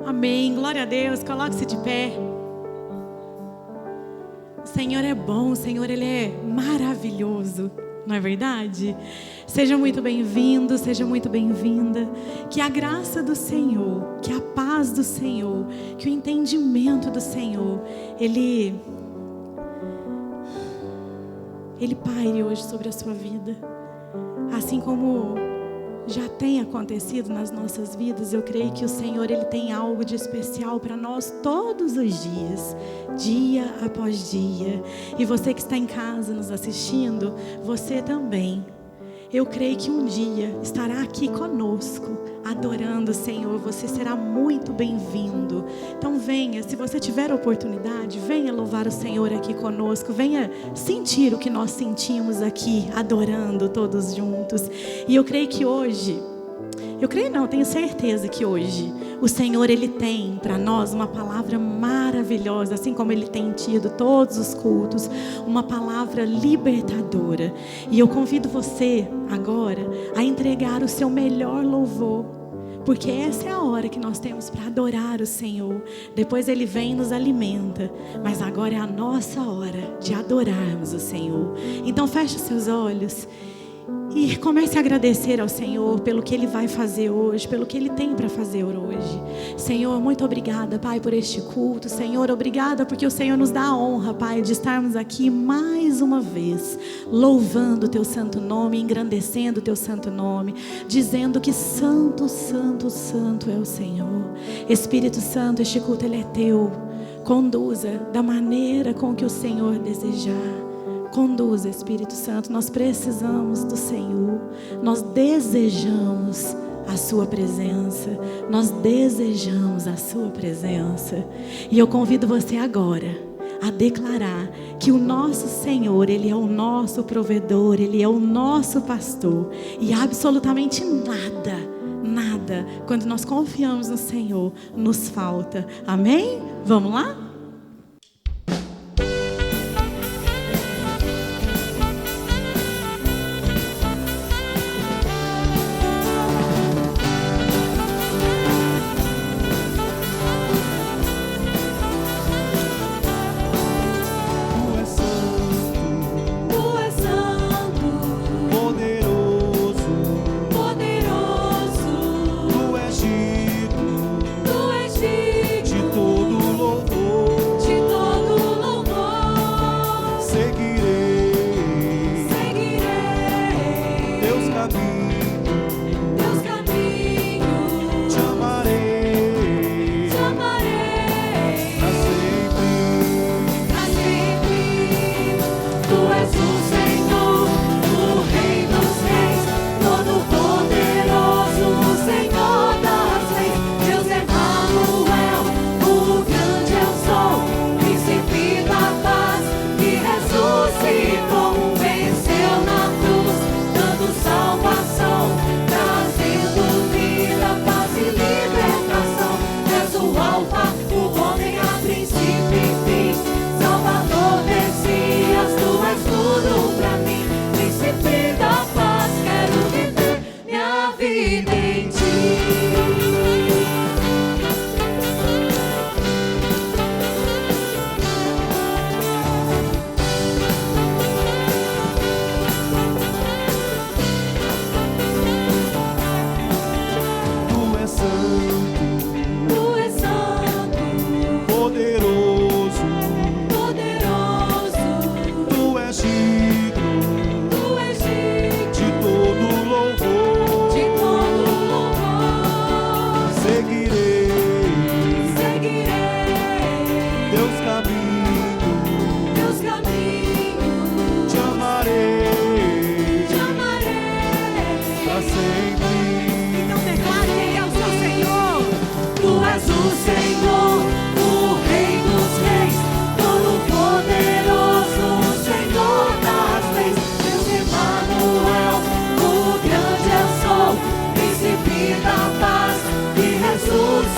Amém. Glória a Deus. Coloque-se de pé. O Senhor é bom, o Senhor Ele é maravilhoso. Não é verdade? Seja muito bem-vindo, seja muito bem-vinda. Que a graça do Senhor, que a paz do Senhor, que o entendimento do Senhor, Ele paire hoje sobre a sua vida. Assim como já tem acontecido nas nossas vidas, eu creio que o Senhor Ele tem algo de especial para nós todos os dias, dia após dia. E você que está em casa nos assistindo, você também. Eu creio que um dia estará aqui conosco, adorando o Senhor. Você será muito bem-vindo. Então venha, se você tiver a oportunidade, venha louvar o Senhor aqui conosco. Venha sentir o que nós sentimos aqui, adorando todos juntos. E eu creio que hoje, tenho certeza que hoje o Senhor Ele tem para nós uma palavra maravilhosa, assim como Ele tem tido todos os cultos, uma palavra libertadora. E eu convido você agora a entregar o seu melhor louvor, porque essa é a hora que nós temos para adorar o Senhor. Depois Ele vem e nos alimenta, mas agora é a nossa hora de adorarmos o Senhor. Então feche os seus olhos e comece a agradecer ao Senhor pelo que Ele vai fazer hoje, pelo que Ele tem para fazer hoje. Senhor, muito obrigada, Pai, por este culto. Senhor, obrigada porque o Senhor nos dá a honra, Pai, de estarmos aqui mais uma vez, louvando o Teu santo nome, engrandecendo o Teu santo nome, dizendo que santo, santo, santo é o Senhor. Espírito Santo, este culto Ele é Teu. Conduza da maneira com que o Senhor desejar. Conduza, Espírito Santo. Nós precisamos do Senhor. Nós desejamos a Sua presença. Nós desejamos a Sua presença. E eu convido você agora a declarar que o nosso Senhor, Ele é o nosso provedor, Ele é o nosso pastor. E absolutamente nada, quando nós confiamos no Senhor, nos falta. Amém? Vamos lá? Jesus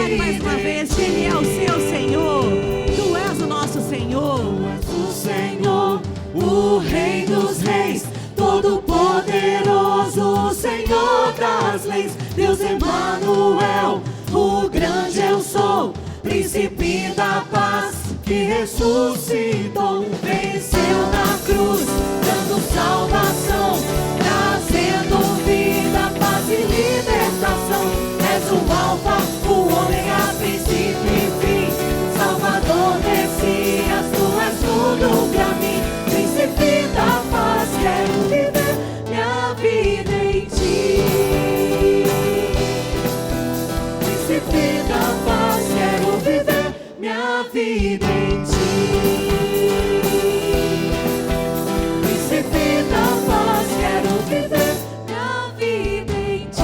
Declare mais uma vez que Ele é o seu Senhor. Tu és o nosso Senhor. Tu és o Senhor, o Rei dos Reis, Todo-Poderoso, Senhor das leis. Deus Emanuel, o grande eu sou, Príncipe da paz, que ressuscitou, venceu na cruz, dando salvação, trazendo vida, paz e libertação. És o Alfa, o Ômega, princípio e fim, Salvador, Messias, tu és tudo pra mim. Príncipe da paz, quero viver minha vida em ti. Príncipe da paz, quero viver minha vida em ti. Príncipe da paz, quero viver minha vida em ti.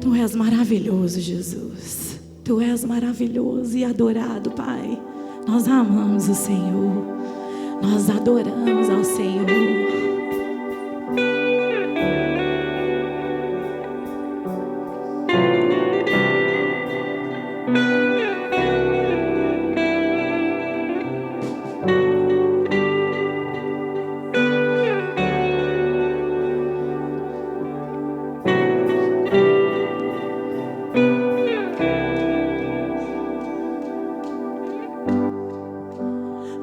Tu és maravilhoso, Jesus. Tu és maravilhoso e adorado, Pai. Nós amamos o Senhor. Nós adoramos ao Senhor.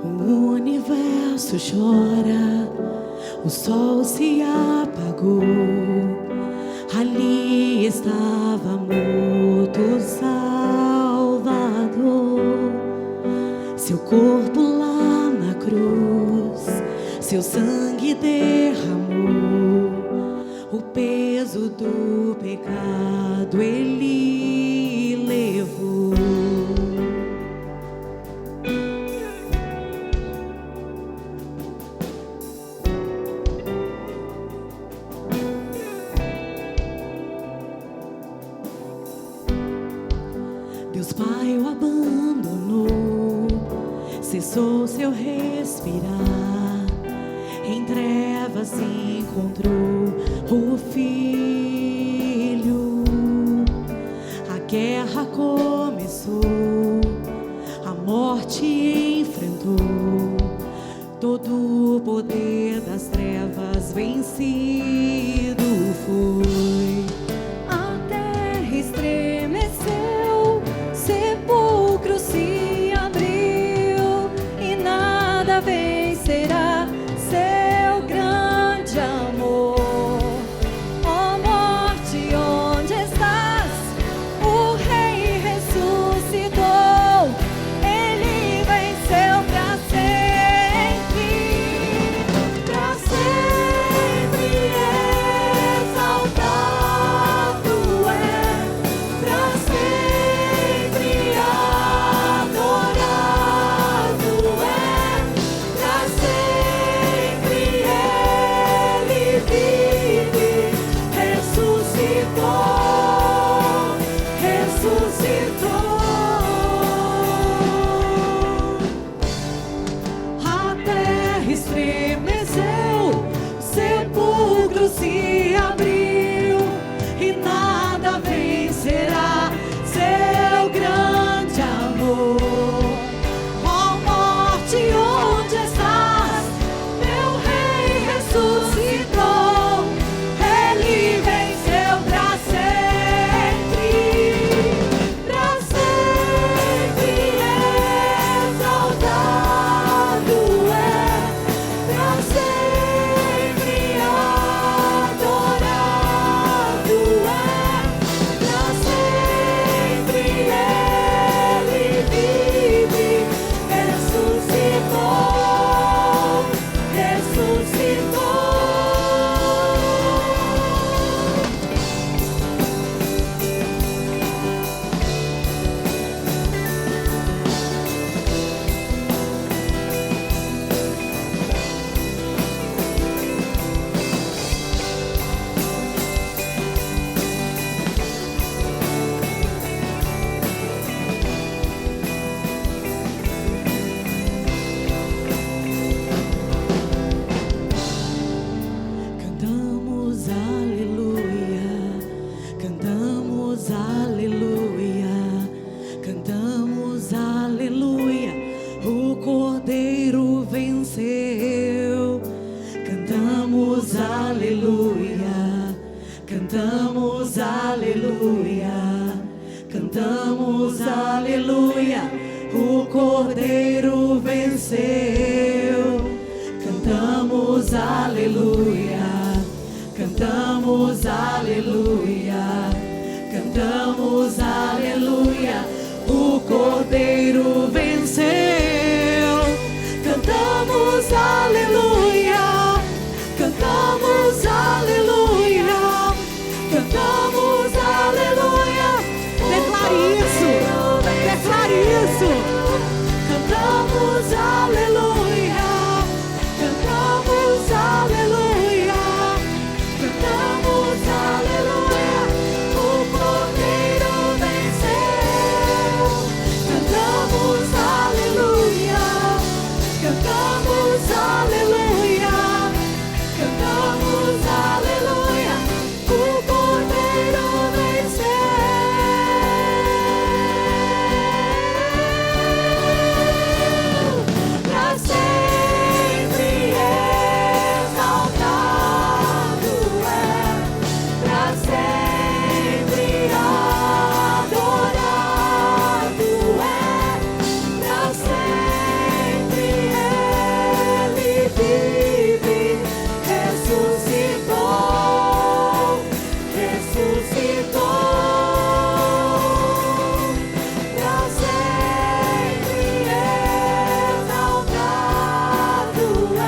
O universo chora, o sol se apagou. Ali estava morto o Salvador. Seu corpo lá na cruz, seu sangue derramou. O peso do pecado ele levou. Deus Pai o abandonou, cessou seu respirar. Em trevas se encontrou o Filho. A guerra começou, a morte enfrentou. Todo o poder das trevas vencido foi. A terra estremeceu, sepulcro se abriu, e nada vencerá seu grande amor. Ó morte, onde estás? O Rei ressuscitou, ele venceu pra sempre exaltado. cantamos aleluia, cantamos aleluia, cantamos aleluia, o Cordeiro venceu. Cantamos aleluia, cantamos aleluia, cantamos aleluia, o Cordeiro venceu. Cantamos aleluia, cantamos aleluia, cantamos aleluia. Declare isso, declare isso. Cantamos aleluia, cantamos aleluia, cantamos aleluia, o Cordeiro venceu. Cantamos aleluia, cantamos aleluia, cantamos aleluia, o Cordeiro venceu. Pra sempre exaltado é, pra sempre adorado é, pra sempre Ele vive, ressuscitou, ressuscitou. Pra sempre exaltado é,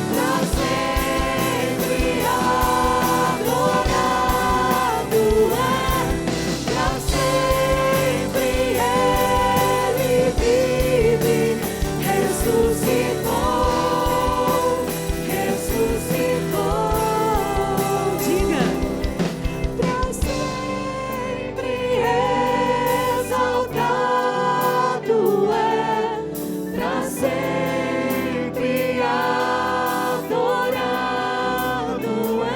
pra sempre adorado é, pra sempre Ele vive, ressuscitou, ressuscitou. Diga. Pra sempre exaltado é, pra sempre adorado é,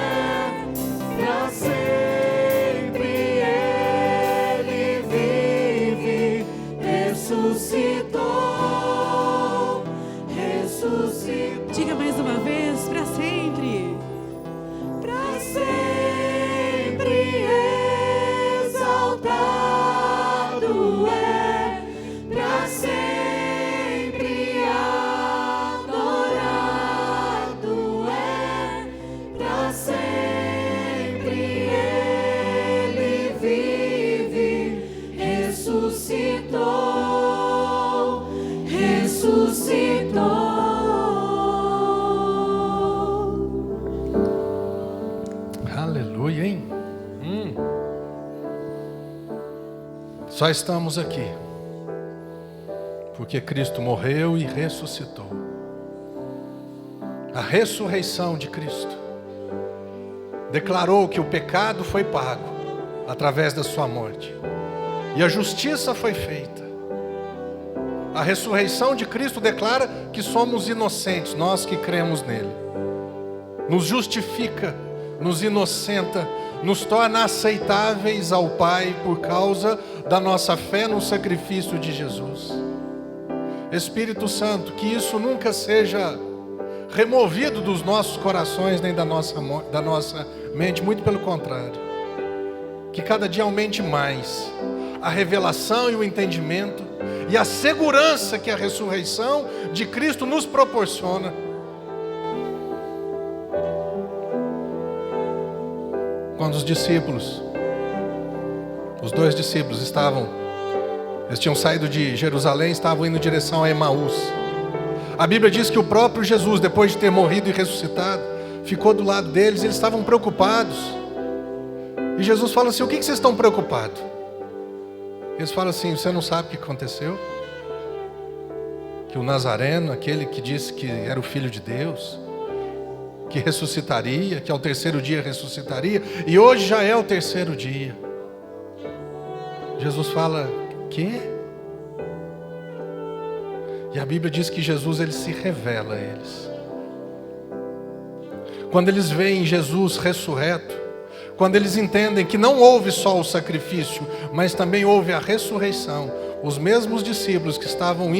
pra sempre Ele vive, ressuscitou, ressuscitou. Diga mais uma vez, para sempre. Pra sempre exaltado é, pra sempre adorado é, pra sempre Ele vive, ressuscitou, ressuscitou. Aleluia, hein? Só estamos aqui porque Cristo morreu e ressuscitou. A ressurreição de Cristo declarou que o pecado foi pago através da sua morte e a justiça foi feita. A ressurreição de Cristo declara que somos inocentes, nós que cremos nele. Nos justifica, nos inocenta, nos torna aceitáveis ao Pai por causa da nossa fé no sacrifício de Jesus. Espírito Santo, que isso nunca seja removido dos nossos corações nem da nossa mente, muito pelo contrário. Que cada dia aumente mais a revelação e o entendimento e a segurança que a ressurreição de Cristo nos proporciona. Quando os discípulos, os dois discípulos eles tinham saído de Jerusalém, estavam indo em direção a Emaús. A Bíblia diz que o próprio Jesus, depois de ter morrido e ressuscitado, ficou do lado deles, e eles estavam preocupados. E Jesus fala assim: o que vocês estão preocupados? Eles falam assim: você não sabe o que aconteceu? Que o Nazareno, aquele que disse que era o Filho de Deus, que ressuscitaria, que ao terceiro dia ressuscitaria, e hoje já é o terceiro dia. Jesus fala: quê? E a Bíblia diz que Jesus, ele se revela a eles. Quando eles veem Jesus ressurreto, quando eles entendem que não houve só o sacrifício, mas também houve a ressurreição, os mesmos discípulos que estavam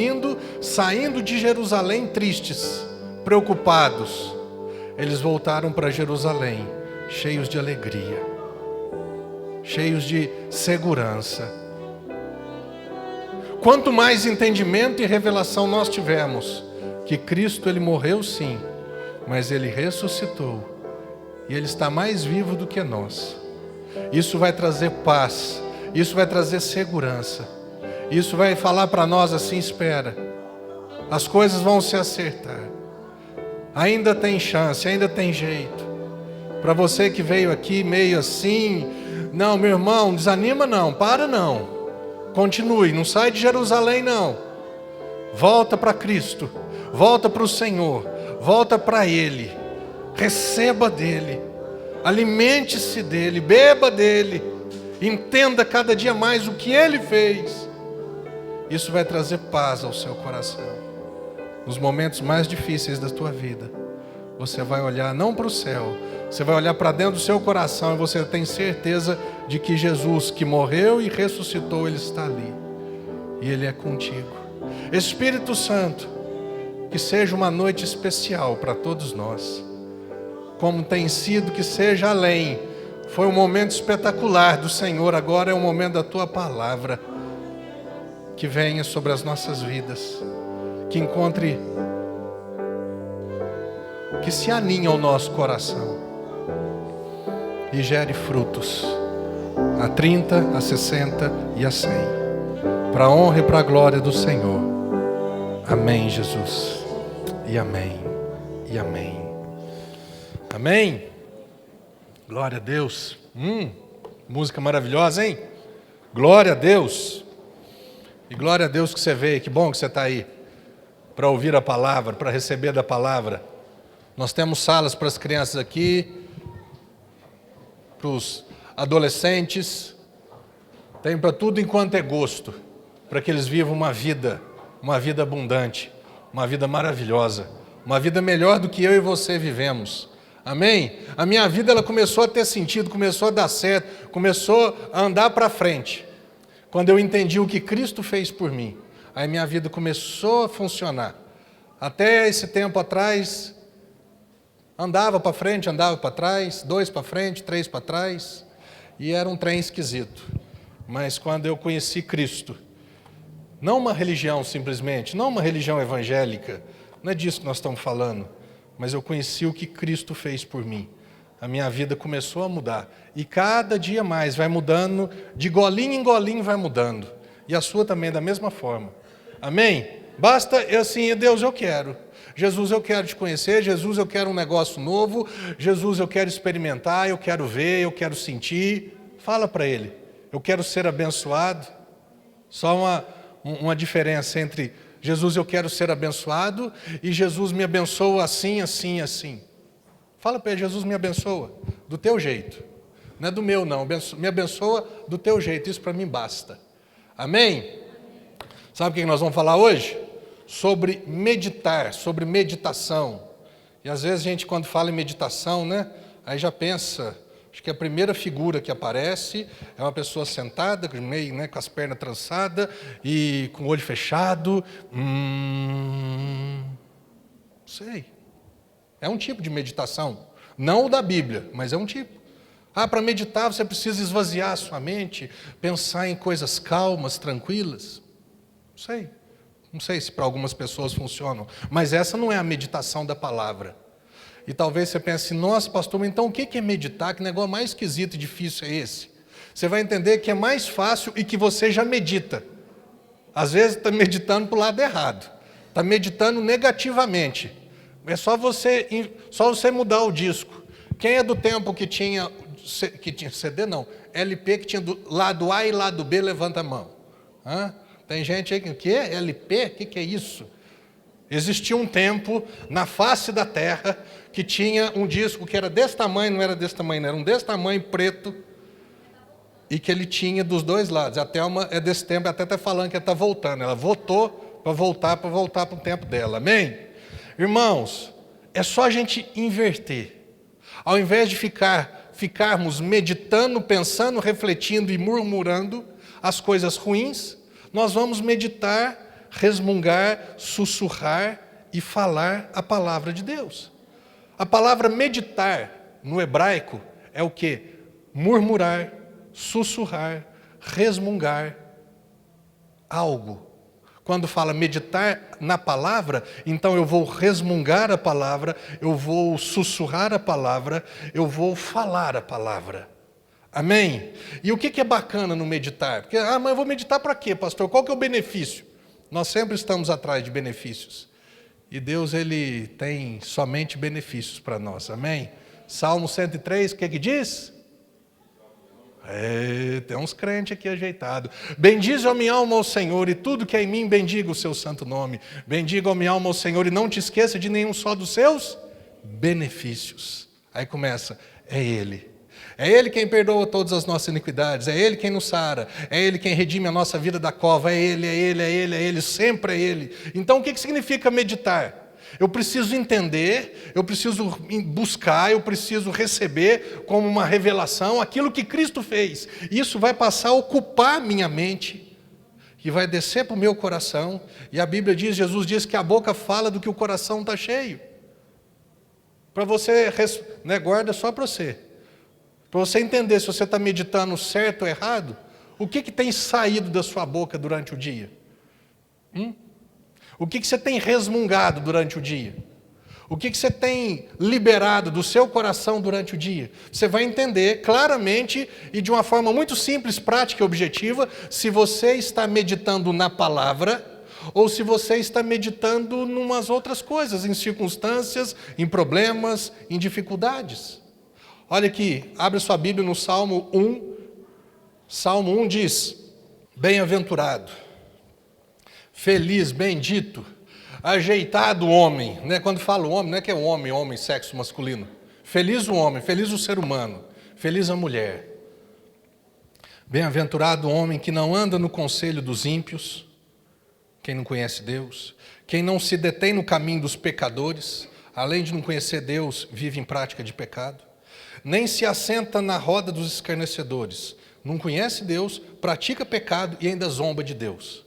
saindo de Jerusalém tristes, preocupados, eles voltaram para Jerusalém, cheios de alegria, cheios de segurança. Quanto mais entendimento e revelação nós tivermos, que Cristo ele morreu sim, mas ele ressuscitou, e ele está mais vivo do que nós. Isso vai trazer paz, isso vai trazer segurança, isso vai falar para nós assim: espera, as coisas vão se acertar, ainda tem chance, ainda tem jeito. Para você que veio aqui meio assim, não, meu irmão, desanima não, para não, continue, não sai de Jerusalém não, volta para Cristo, volta para o Senhor, volta para Ele, receba dEle, alimente-se dEle, beba dEle, entenda cada dia mais o que Ele fez. Isso vai trazer paz ao seu coração. Nos momentos mais difíceis da tua vida, você vai olhar não para o céu, você vai olhar para dentro do seu coração e você tem certeza de que Jesus, que morreu e ressuscitou, Ele está ali. E Ele é contigo. Espírito Santo, que seja uma noite especial para todos nós. Como tem sido, que seja além. Foi um momento espetacular do Senhor, agora é o momento da Tua palavra. Que venha sobre as nossas vidas. Que encontre, que se aninhe ao nosso coração. E gere frutos. A 30, a 60 e a 100. Para a honra e para a glória do Senhor. Amém, Jesus. E amém. E amém. Amém. Glória a Deus. Música maravilhosa, hein? Glória a Deus. E glória a Deus que você veio. Que bom que você está aí para ouvir a palavra, para receber da palavra. Nós temos salas para as crianças aqui, para os adolescentes, tem para tudo enquanto é gosto, para que eles vivam uma vida abundante, uma vida maravilhosa, uma vida melhor do que eu e você vivemos. Amém? A minha vida ela começou a ter sentido, começou a dar certo, começou a andar para frente, quando eu entendi o que Cristo fez por mim. Aí minha vida começou a funcionar. Até esse tempo atrás, andava para frente, andava para trás, 2 para frente, 3 para trás, e era um trem esquisito. Mas quando eu conheci Cristo, não uma religião simplesmente, não uma religião evangélica, não é disso que nós estamos falando, mas eu conheci o que Cristo fez por mim. A minha vida começou a mudar, e cada dia mais vai mudando, de golinho em golinho vai mudando, e a sua também da mesma forma. Amém? Basta assim, Deus, eu quero. Jesus, eu quero te conhecer. Jesus, eu quero um negócio novo. Jesus, eu quero experimentar, eu quero ver, eu quero sentir. Fala para Ele. Eu quero ser abençoado. Só uma diferença entre Jesus, eu quero ser abençoado, e Jesus me abençoa assim, assim, assim. Fala para Ele, Jesus me abençoa do teu jeito. Não é do meu não, me abençoa do teu jeito, isso para mim basta. Amém? Sabe o que nós vamos falar hoje? Sobre meditar, sobre meditação. E às vezes a gente quando fala em meditação, né? Aí já pensa, acho que a primeira figura que aparece é uma pessoa sentada, meio, né, com as pernas trançadas e com o olho fechado. Sei. É um tipo de meditação. Não o da Bíblia, mas é um tipo. Para meditar você precisa esvaziar a sua mente, pensar em coisas calmas, tranquilas. Não sei se para algumas pessoas funcionam, mas essa não é a meditação da palavra. E talvez você pense, nossa pastor, mas então o que é meditar? Que negócio mais esquisito e difícil é esse? Você vai entender que é mais fácil e que você já medita. Às vezes está meditando para o lado errado, está meditando negativamente. É só você mudar o disco. Quem é do tempo que tinha CD não, LP, que tinha do lado A e lado B, levanta a mão. Tem gente aí que, o que é LP? O que é isso? Existia um tempo na face da terra que tinha um disco que era desse tamanho, não era desse tamanho, era um desse tamanho, preto, e que ele tinha dos dois lados. A Thelma é desse tempo, até está falando que ela está voltando. Ela votou para voltar para o tempo dela. Amém? Irmãos, é só a gente inverter. Ao invés de ficarmos meditando, pensando, refletindo e murmurando as coisas ruins, nós vamos meditar, resmungar, sussurrar e falar a palavra de Deus. A palavra meditar no hebraico é o quê? Murmurar, sussurrar, resmungar algo. Quando fala meditar na palavra, então eu vou resmungar a palavra, eu vou sussurrar a palavra, eu vou falar a palavra. Amém? E o que é bacana no meditar? Porque, mas eu vou meditar para quê, pastor? Qual que é o benefício? Nós sempre estamos atrás de benefícios. E Deus, Ele tem somente benefícios para nós. Amém? Salmo 103, o que diz? Tem uns crentes aqui ajeitados. Bendize a minha alma ao Senhor, e tudo que é em mim bendiga o seu santo nome. Bendiga a minha alma ao Senhor, e não te esqueça de nenhum só dos seus benefícios. Aí começa, é Ele. É Ele quem perdoa todas as nossas iniquidades, é Ele quem nos sara, é Ele quem redime a nossa vida da cova, é Ele, é Ele, é Ele, é Ele, sempre é Ele. Então o que significa meditar? Eu preciso entender, eu preciso buscar, eu preciso receber como uma revelação aquilo que Cristo fez. Isso vai passar a ocupar minha mente e vai descer para o meu coração. E a Bíblia diz, Jesus diz que a boca fala do que o coração está cheio. Para você, né, guarda só para você. Para você entender se você está meditando certo ou errado, o que tem saído da sua boca durante o dia? O que você tem resmungado durante o dia? O que você tem liberado do seu coração durante o dia? Você vai entender claramente e de uma forma muito simples, prática e objetiva, se você está meditando na palavra ou se você está meditando em umas outras coisas, em circunstâncias, em problemas, em dificuldades. Olha aqui, abre sua Bíblia no Salmo 1. Salmo 1 diz, bem-aventurado, feliz, bendito, ajeitado o homem, né? Quando falo homem, não é que é homem, sexo masculino. Feliz o homem, feliz o ser humano, feliz a mulher. Bem-aventurado o homem que não anda no conselho dos ímpios, quem não conhece Deus, quem não se detém no caminho dos pecadores, além de não conhecer Deus, vive em prática de pecado, nem se assenta na roda dos escarnecedores, não conhece Deus, pratica pecado e ainda zomba de Deus.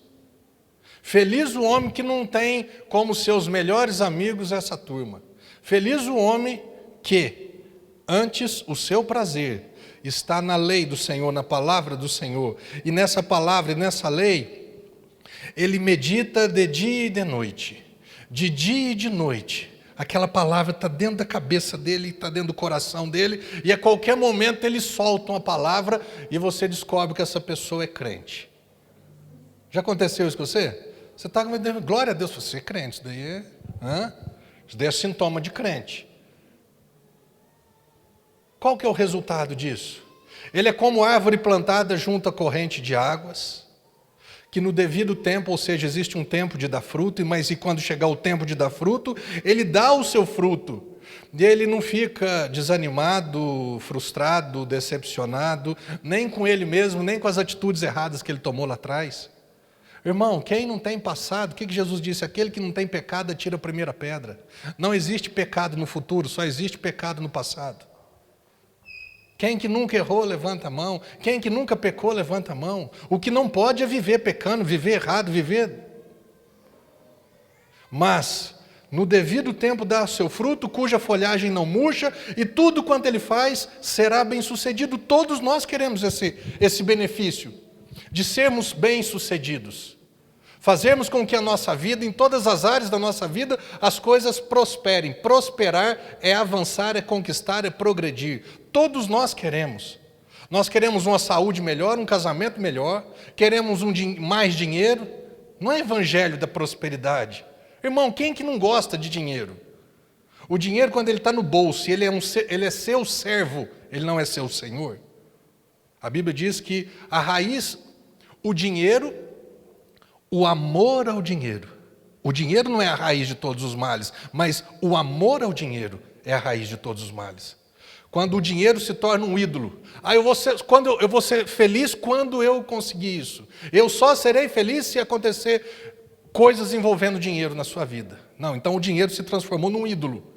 Feliz o homem que não tem como seus melhores amigos essa turma. Feliz o homem que, antes, o seu prazer está na lei do Senhor, na palavra do Senhor. E nessa palavra e nessa lei, ele medita de dia e de noite. De dia e de noite. Aquela palavra está dentro da cabeça dele, está dentro do coração dele. E a qualquer momento ele solta uma palavra e você descobre que essa pessoa é crente. Já aconteceu isso com você? Você está dizendo, glória a Deus, você é crente, isso daí é sintoma de crente. Qual que é o resultado disso? Ele é como árvore plantada junto à corrente de águas, que no devido tempo, ou seja, existe um tempo de dar fruto, mas e quando chegar o tempo de dar fruto, ele dá o seu fruto. E ele não fica desanimado, frustrado, decepcionado, nem com ele mesmo, nem com as atitudes erradas que ele tomou lá atrás. Irmão, quem não tem passado, o que Jesus disse? Aquele que não tem pecado, atira a primeira pedra. Não existe pecado no futuro, só existe pecado no passado. Quem que nunca errou, levanta a mão. Quem que nunca pecou, levanta a mão. O que não pode é viver pecando, viver errado, viver. Mas, no devido tempo dá o seu fruto, cuja folhagem não murcha, e tudo quanto ele faz será bem sucedido. Todos nós queremos esse benefício, de sermos bem-sucedidos. Fazermos com que a nossa vida, em todas as áreas da nossa vida, as coisas prosperem. Prosperar é avançar, é conquistar, é progredir. Todos nós queremos. Nós queremos uma saúde melhor, um casamento melhor, queremos mais dinheiro. Não é evangelho da prosperidade. Irmão, quem que não gosta de dinheiro? O dinheiro, quando ele está no bolso, ele é seu servo, ele não é seu senhor. A Bíblia diz que a raiz, o dinheiro, o amor ao dinheiro. O dinheiro não é a raiz de todos os males, mas o amor ao dinheiro é a raiz de todos os males. Quando o dinheiro se torna um ídolo. Eu vou ser feliz quando eu conseguir isso. Eu só serei feliz se acontecer coisas envolvendo dinheiro na sua vida. Não, então o dinheiro se transformou num ídolo.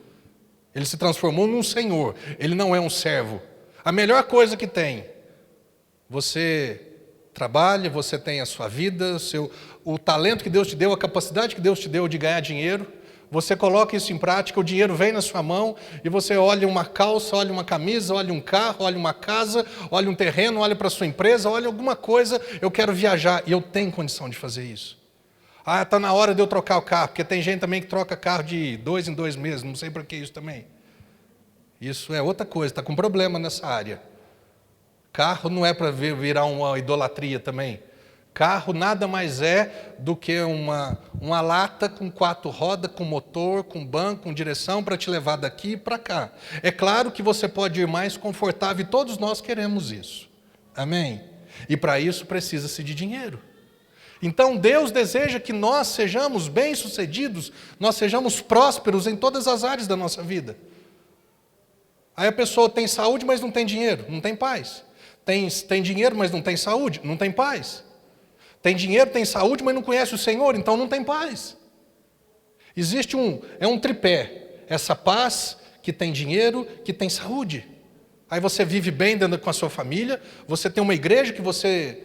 Ele se transformou num senhor. Ele não é um servo. A melhor coisa que tem, você trabalha, você tem a sua vida, o talento que Deus te deu, a capacidade que Deus te deu de ganhar dinheiro, Você coloca isso em prática, o dinheiro vem na sua mão e você olha uma calça, olha uma camisa, olha um carro, olha uma casa, olha um terreno, olha para a sua empresa, olha alguma coisa, eu quero viajar e eu tenho condição de fazer isso. Ah, está na hora de eu trocar o carro, porque tem gente também que troca carro de 2 em 2 meses, não sei para que isso também. Isso é outra coisa, está com problema nessa área. Carro não é para virar uma idolatria também. Carro nada mais é do que uma lata com 4 rodas, com motor, com banco, com direção para te levar daqui para cá. É claro que você pode ir mais confortável e todos nós queremos isso. Amém? E para isso precisa-se de dinheiro. Então Deus deseja que nós sejamos bem-sucedidos, nós sejamos prósperos em todas as áreas da nossa vida. Aí a pessoa tem saúde, mas não tem dinheiro, não tem paz. Tem dinheiro, mas não tem saúde, não tem paz. Tem dinheiro, tem saúde, mas não conhece o Senhor, então não tem paz. Existe um tripé, essa paz que tem dinheiro, que tem saúde. Aí você vive bem dentro com a sua família, você tem uma igreja que você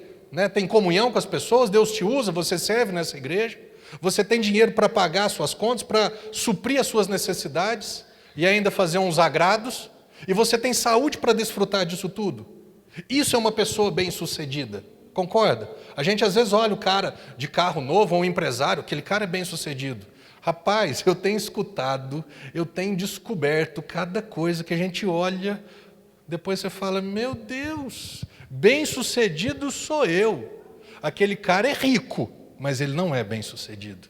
tem comunhão com as pessoas, Deus te usa, você serve nessa igreja, você tem dinheiro para pagar as suas contas, para suprir as suas necessidades e ainda fazer uns agrados, e você tem saúde para desfrutar disso tudo. Isso é uma pessoa bem-sucedida. Concorda? A gente às vezes olha o cara de carro novo, ou um empresário, aquele cara é bem-sucedido. Rapaz, eu tenho escutado, eu tenho descoberto cada coisa que a gente olha, depois você fala, meu Deus, bem-sucedido sou eu. Aquele cara é rico, mas ele não é bem-sucedido.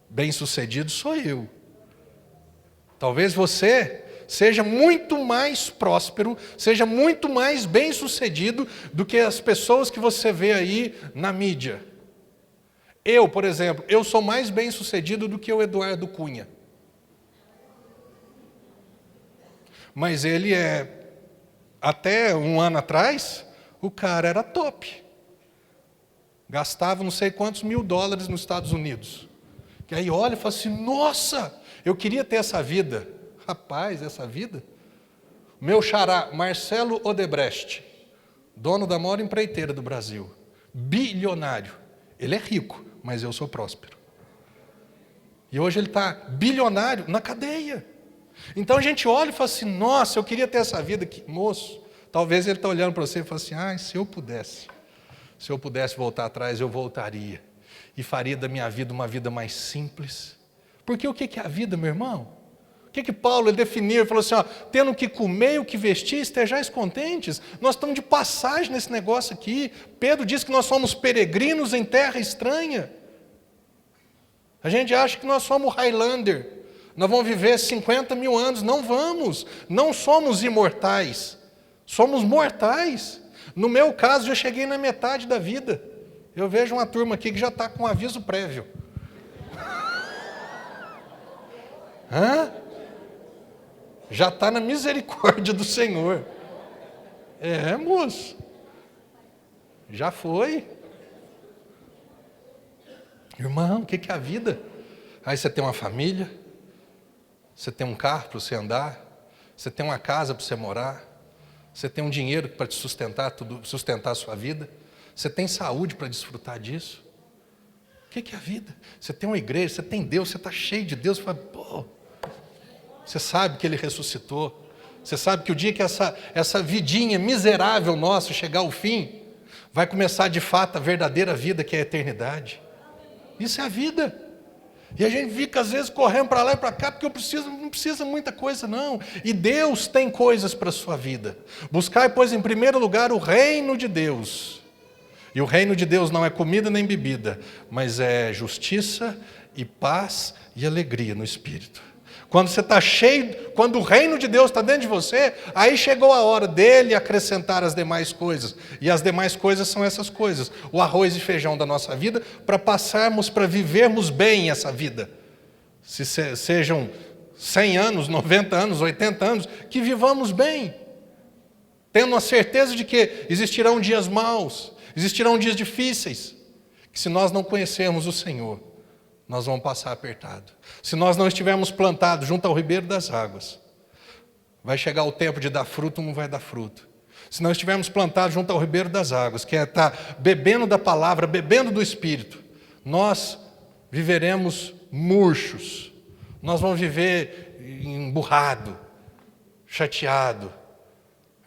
Bem-sucedido sou eu. Talvez você seja muito mais próspero, seja muito mais bem-sucedido do que as pessoas que você vê aí na mídia. Eu, por exemplo, eu sou mais bem-sucedido do que o Eduardo Cunha. Mas ele até um ano atrás, o cara era top. Gastava não sei quantos $1.000 nos Estados Unidos. E aí olha e fala assim, nossa, eu queria ter essa vida. Rapaz, essa vida? Meu xará, Marcelo Odebrecht, dono da maior empreiteira do Brasil, bilionário. Ele é rico, mas eu sou próspero. E hoje ele está bilionário na cadeia. Então a gente olha e fala assim, nossa, eu queria ter essa vida aqui. Moço, talvez ele está olhando para você e fala assim, se eu pudesse voltar atrás, eu voltaria. E faria da minha vida uma vida mais simples. Porque o que é a vida, meu irmão? O que Paulo definiu? Ele falou assim, tendo o que comer e o que vestir, estejais contentes. Nós estamos de passagem nesse negócio aqui. Pedro diz que nós somos peregrinos em terra estranha. A gente acha que nós somos Highlander. Nós vamos viver 50 mil anos. Não vamos. Não somos imortais. Somos mortais. No meu caso, já cheguei na metade da vida. Eu vejo uma turma aqui que já está com aviso prévio. Já está na misericórdia do Senhor. Moço. Já foi. Irmão, o que é a vida? Aí você tem uma família, você tem um carro para você andar, você tem uma casa para você morar, você tem um dinheiro para te sustentar a sua vida, você tem saúde para desfrutar disso. O que é a vida? Você tem uma igreja, você tem Deus, você está cheio de Deus, você fala, você sabe que Ele ressuscitou. Você sabe que o dia que essa vidinha miserável nossa chegar ao fim, vai começar de fato a verdadeira vida, que é a eternidade. Isso é a vida. E a gente fica às vezes correndo para lá e para cá, porque não precisa muita coisa não. E Deus tem coisas para a sua vida. Buscai, pois, em primeiro lugar o reino de Deus. E o reino de Deus não é comida nem bebida, mas é justiça e paz e alegria no Espírito. Quando você está cheio, quando o reino de Deus está dentro de você, aí chegou a hora dele acrescentar as demais coisas. E as demais coisas são essas coisas. O arroz e feijão da nossa vida, para vivermos bem essa vida. Se sejam 100 anos, 90 anos, 80 anos, que vivamos bem. Tendo a certeza de que existirão dias maus, existirão dias difíceis. Que se nós não conhecermos o Senhor, nós vamos passar apertado. Se nós não estivermos plantados junto ao ribeiro das águas, vai chegar o tempo de dar fruto, não vai dar fruto. Se não estivermos plantados junto ao ribeiro das águas, que é estar bebendo da palavra, bebendo do Espírito, nós viveremos murchos. Nós vamos viver emburrado, chateado.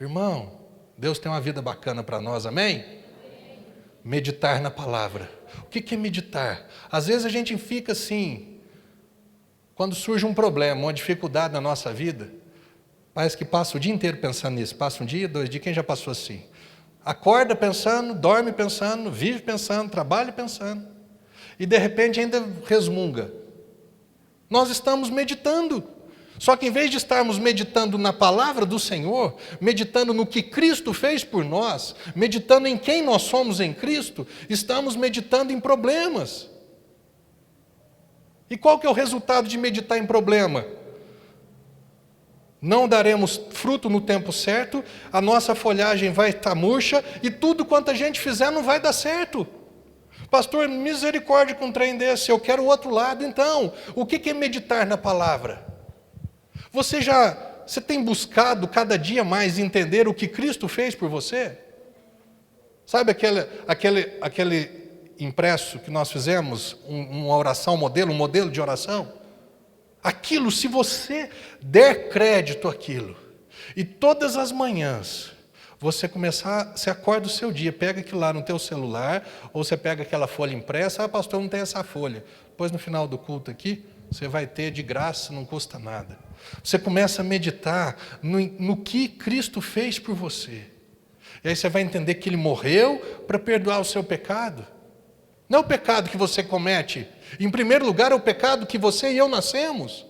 Irmão, Deus tem uma vida bacana para nós, amém? Meditar na palavra. O que é meditar? Às vezes a gente fica assim, quando surge um problema, uma dificuldade na nossa vida, parece que passa o dia inteiro pensando nisso. Passa um dia, 2 dias, quem já passou assim? Acorda pensando, dorme pensando, vive pensando, trabalha pensando. E de repente ainda resmunga. Nós estamos meditando. Só que em vez de estarmos meditando na palavra do Senhor, meditando no que Cristo fez por nós, meditando em quem nós somos em Cristo, estamos meditando em problemas. E qual que é o resultado de meditar em problema? Não daremos fruto no tempo certo, a nossa folhagem vai estar murcha e tudo quanto a gente fizer não vai dar certo. Pastor, misericórdia com um trem desse, eu quero o outro lado. Então, o que é meditar na palavra? Você tem buscado cada dia mais entender o que Cristo fez por você? Sabe aquele impresso que nós fizemos, uma oração modelo, um modelo de oração? Aquilo, se você der crédito àquilo, e todas as manhãs, você acorda o seu dia, pega aquilo lá no teu celular, ou você pega aquela folha impressa, pastor, não tem essa folha. Depois no final do culto aqui, você vai ter de graça, não custa nada. Você começa a meditar no que Cristo fez por você. E aí você vai entender que Ele morreu para perdoar o seu pecado. Não é o pecado que você comete. Em primeiro lugar, é o pecado que você e eu nascemos.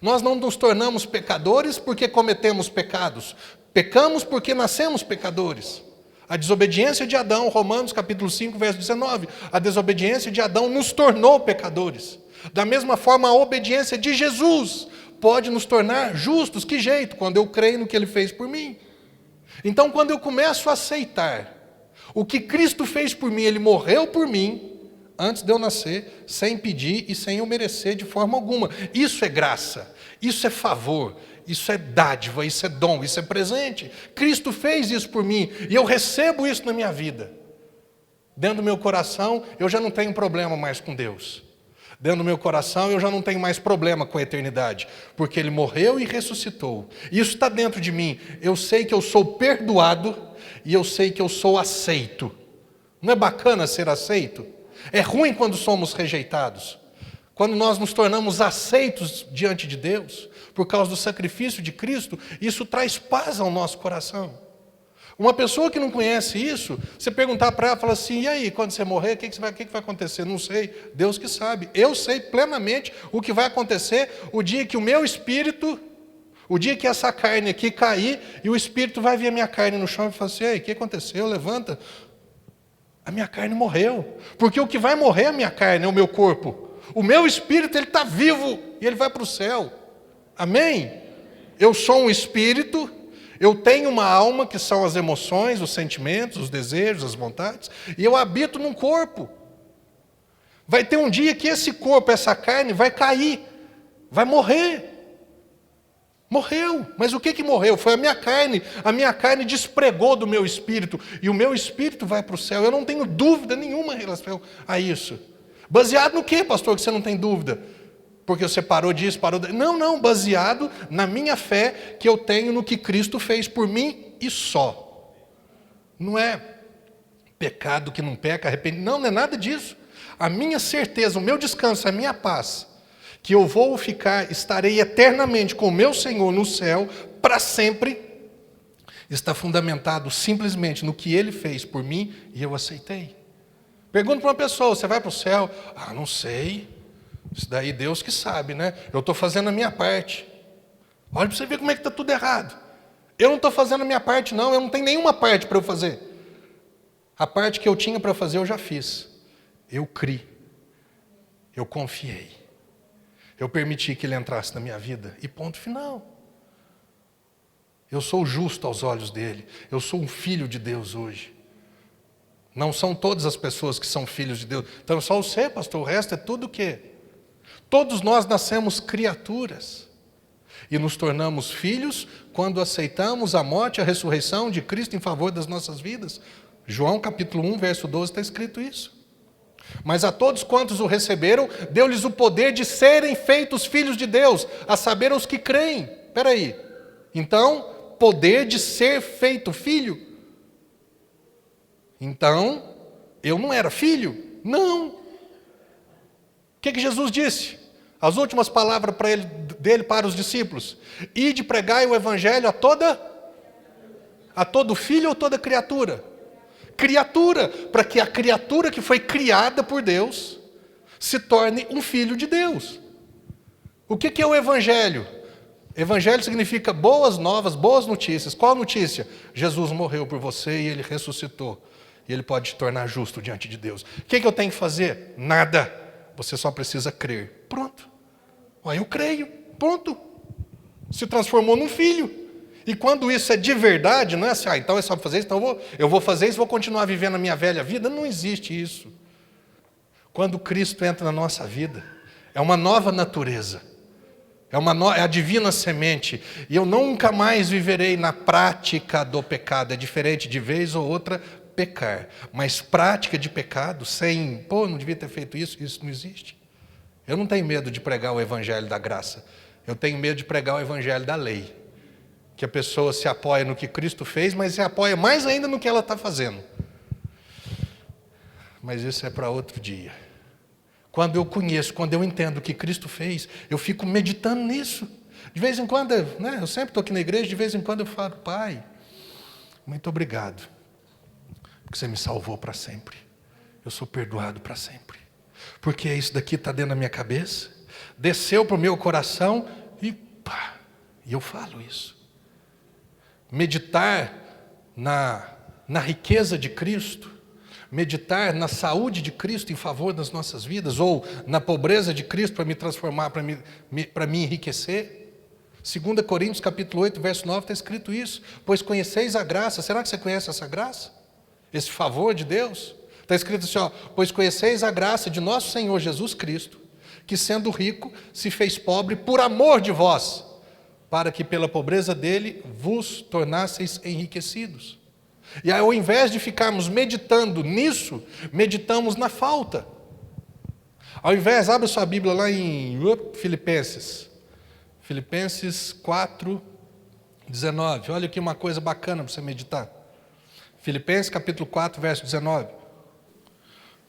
Nós não nos tornamos pecadores porque cometemos pecados. Pecamos porque nascemos pecadores. A desobediência de Adão, Romanos capítulo 5, verso 19. A desobediência de Adão nos tornou pecadores. Da mesma forma, a obediência de Jesus pode nos tornar justos. Que jeito? Quando eu creio no que Ele fez por mim. Então, quando eu começo a aceitar o que Cristo fez por mim, Ele morreu por mim, antes de eu nascer, sem pedir e sem eu merecer de forma alguma. Isso é graça, isso é favor, isso é dádiva, isso é dom, isso é presente. Cristo fez isso por mim e eu recebo isso na minha vida. Dentro do meu coração, eu já não tenho problema mais com Deus. Dentro do meu coração, eu já não tenho mais problema com a eternidade, porque Ele morreu e ressuscitou. Isso está dentro de mim. Eu sei que eu sou perdoado e eu sei que eu sou aceito. Não é bacana ser aceito? É ruim quando somos rejeitados. Quando nós nos tornamos aceitos diante de Deus, por causa do sacrifício de Cristo, isso traz paz ao nosso coração. Uma pessoa que não conhece isso, você perguntar para ela, fala assim, e aí, quando você morrer, o que vai acontecer? Não sei, Deus que sabe. Eu sei plenamente o que vai acontecer o dia que o meu espírito, o dia que essa carne aqui cair, e o espírito vai ver a minha carne no chão e falar assim, ei, o que aconteceu? Levanta. A minha carne morreu. Porque o que vai morrer é a minha carne, é o meu corpo. O meu espírito, ele está vivo e ele vai para o céu. Amém? Eu sou um espírito, eu tenho uma alma que são as emoções, os sentimentos, os desejos, as vontades, e eu habito num corpo. Vai ter um dia que esse corpo, essa carne vai cair, vai morrer. Morreu, mas o que morreu? Foi a minha carne despregou do meu espírito, e o meu espírito vai para o céu. Eu não tenho dúvida nenhuma em relação a isso. Baseado no que, pastor, que você não tem dúvida? Porque você parou disso, Não, baseado na minha fé que eu tenho no que Cristo fez por mim e só. Não é pecado que não peca, arrependimento, não é nada disso. A minha certeza, o meu descanso, a minha paz, que eu vou estarei eternamente com o meu Senhor no céu, para sempre, está fundamentado simplesmente no que Ele fez por mim e eu aceitei. Pergunta para uma pessoa, você vai para o céu? Ah, não sei. Isso daí Deus que sabe, né? Eu estou fazendo a minha parte. Olha para você ver como é que está tudo errado. Eu não estou fazendo a minha parte, não. Eu não tenho nenhuma parte para eu fazer. A parte que eu tinha para fazer, eu já fiz. Eu criei. Eu confiei. Eu permiti que Ele entrasse na minha vida. E ponto final. Eu sou justo aos olhos dEle. Eu sou um filho de Deus hoje. Não são todas as pessoas que são filhos de Deus. Então só você, pastor. O resto é tudo o quê? Todos nós nascemos criaturas. E nos tornamos filhos quando aceitamos a morte e a ressurreição de Cristo em favor das nossas vidas. João capítulo 1, verso 12, está escrito isso. Mas a todos quantos o receberam, deu-lhes o poder de serem feitos filhos de Deus, a saber os que creem. Espera aí. Então, poder de ser feito filho. Então, eu não era filho? Não. O que Jesus disse? As últimas palavras dele para os discípulos: ide pregai o evangelho a todo filho ou toda criatura? Criatura, para que a criatura que foi criada por Deus se torne um filho de Deus. O que é o evangelho? Evangelho significa boas novas, boas notícias. Qual notícia? Jesus morreu por você e ele ressuscitou. E ele pode te tornar justo diante de Deus. O que eu tenho que fazer? Nada. Você só precisa crer. Pronto. Eu creio. Pronto. Se transformou num filho. E quando isso é de verdade, não é assim, então é só fazer isso, então eu vou fazer isso e vou continuar vivendo a minha velha vida. Não existe isso. Quando Cristo entra na nossa vida, é uma nova natureza. É a divina semente. E eu nunca mais viverei na prática do pecado. É diferente de vez ou outra pecar. Mas prática de pecado sem, não devia ter feito isso, isso não existe. Eu não tenho medo de pregar o evangelho da graça. Eu tenho medo de pregar o evangelho da lei. Que a pessoa se apoia no que Cristo fez, mas se apoia mais ainda no que ela está fazendo. Mas isso é para outro dia. Quando eu conheço, quando eu entendo o que Cristo fez, eu fico meditando nisso. De vez em quando, eu sempre estou aqui na igreja, de vez em quando eu falo: Pai, muito obrigado, porque você me salvou para sempre. Eu sou perdoado para sempre. Porque isso daqui está dentro da minha cabeça, desceu para o meu coração e eu falo isso. Meditar na riqueza de Cristo, meditar na saúde de Cristo em favor das nossas vidas, ou na pobreza de Cristo para me transformar, para me enriquecer. 2 Coríntios capítulo 8, verso 9, está escrito isso: pois conheceis a graça. Será que você conhece essa graça? Esse favor de Deus? Está escrito assim, pois conheceis a graça de nosso Senhor Jesus Cristo, que sendo rico, se fez pobre por amor de vós, para que pela pobreza dele vos tornasseis enriquecidos. E aí, ao invés de ficarmos meditando nisso, meditamos na falta. Ao invés, abre sua Bíblia lá em Filipenses. Filipenses 4, 19. Olha aqui uma coisa bacana para você meditar. Filipenses capítulo 4, verso 19.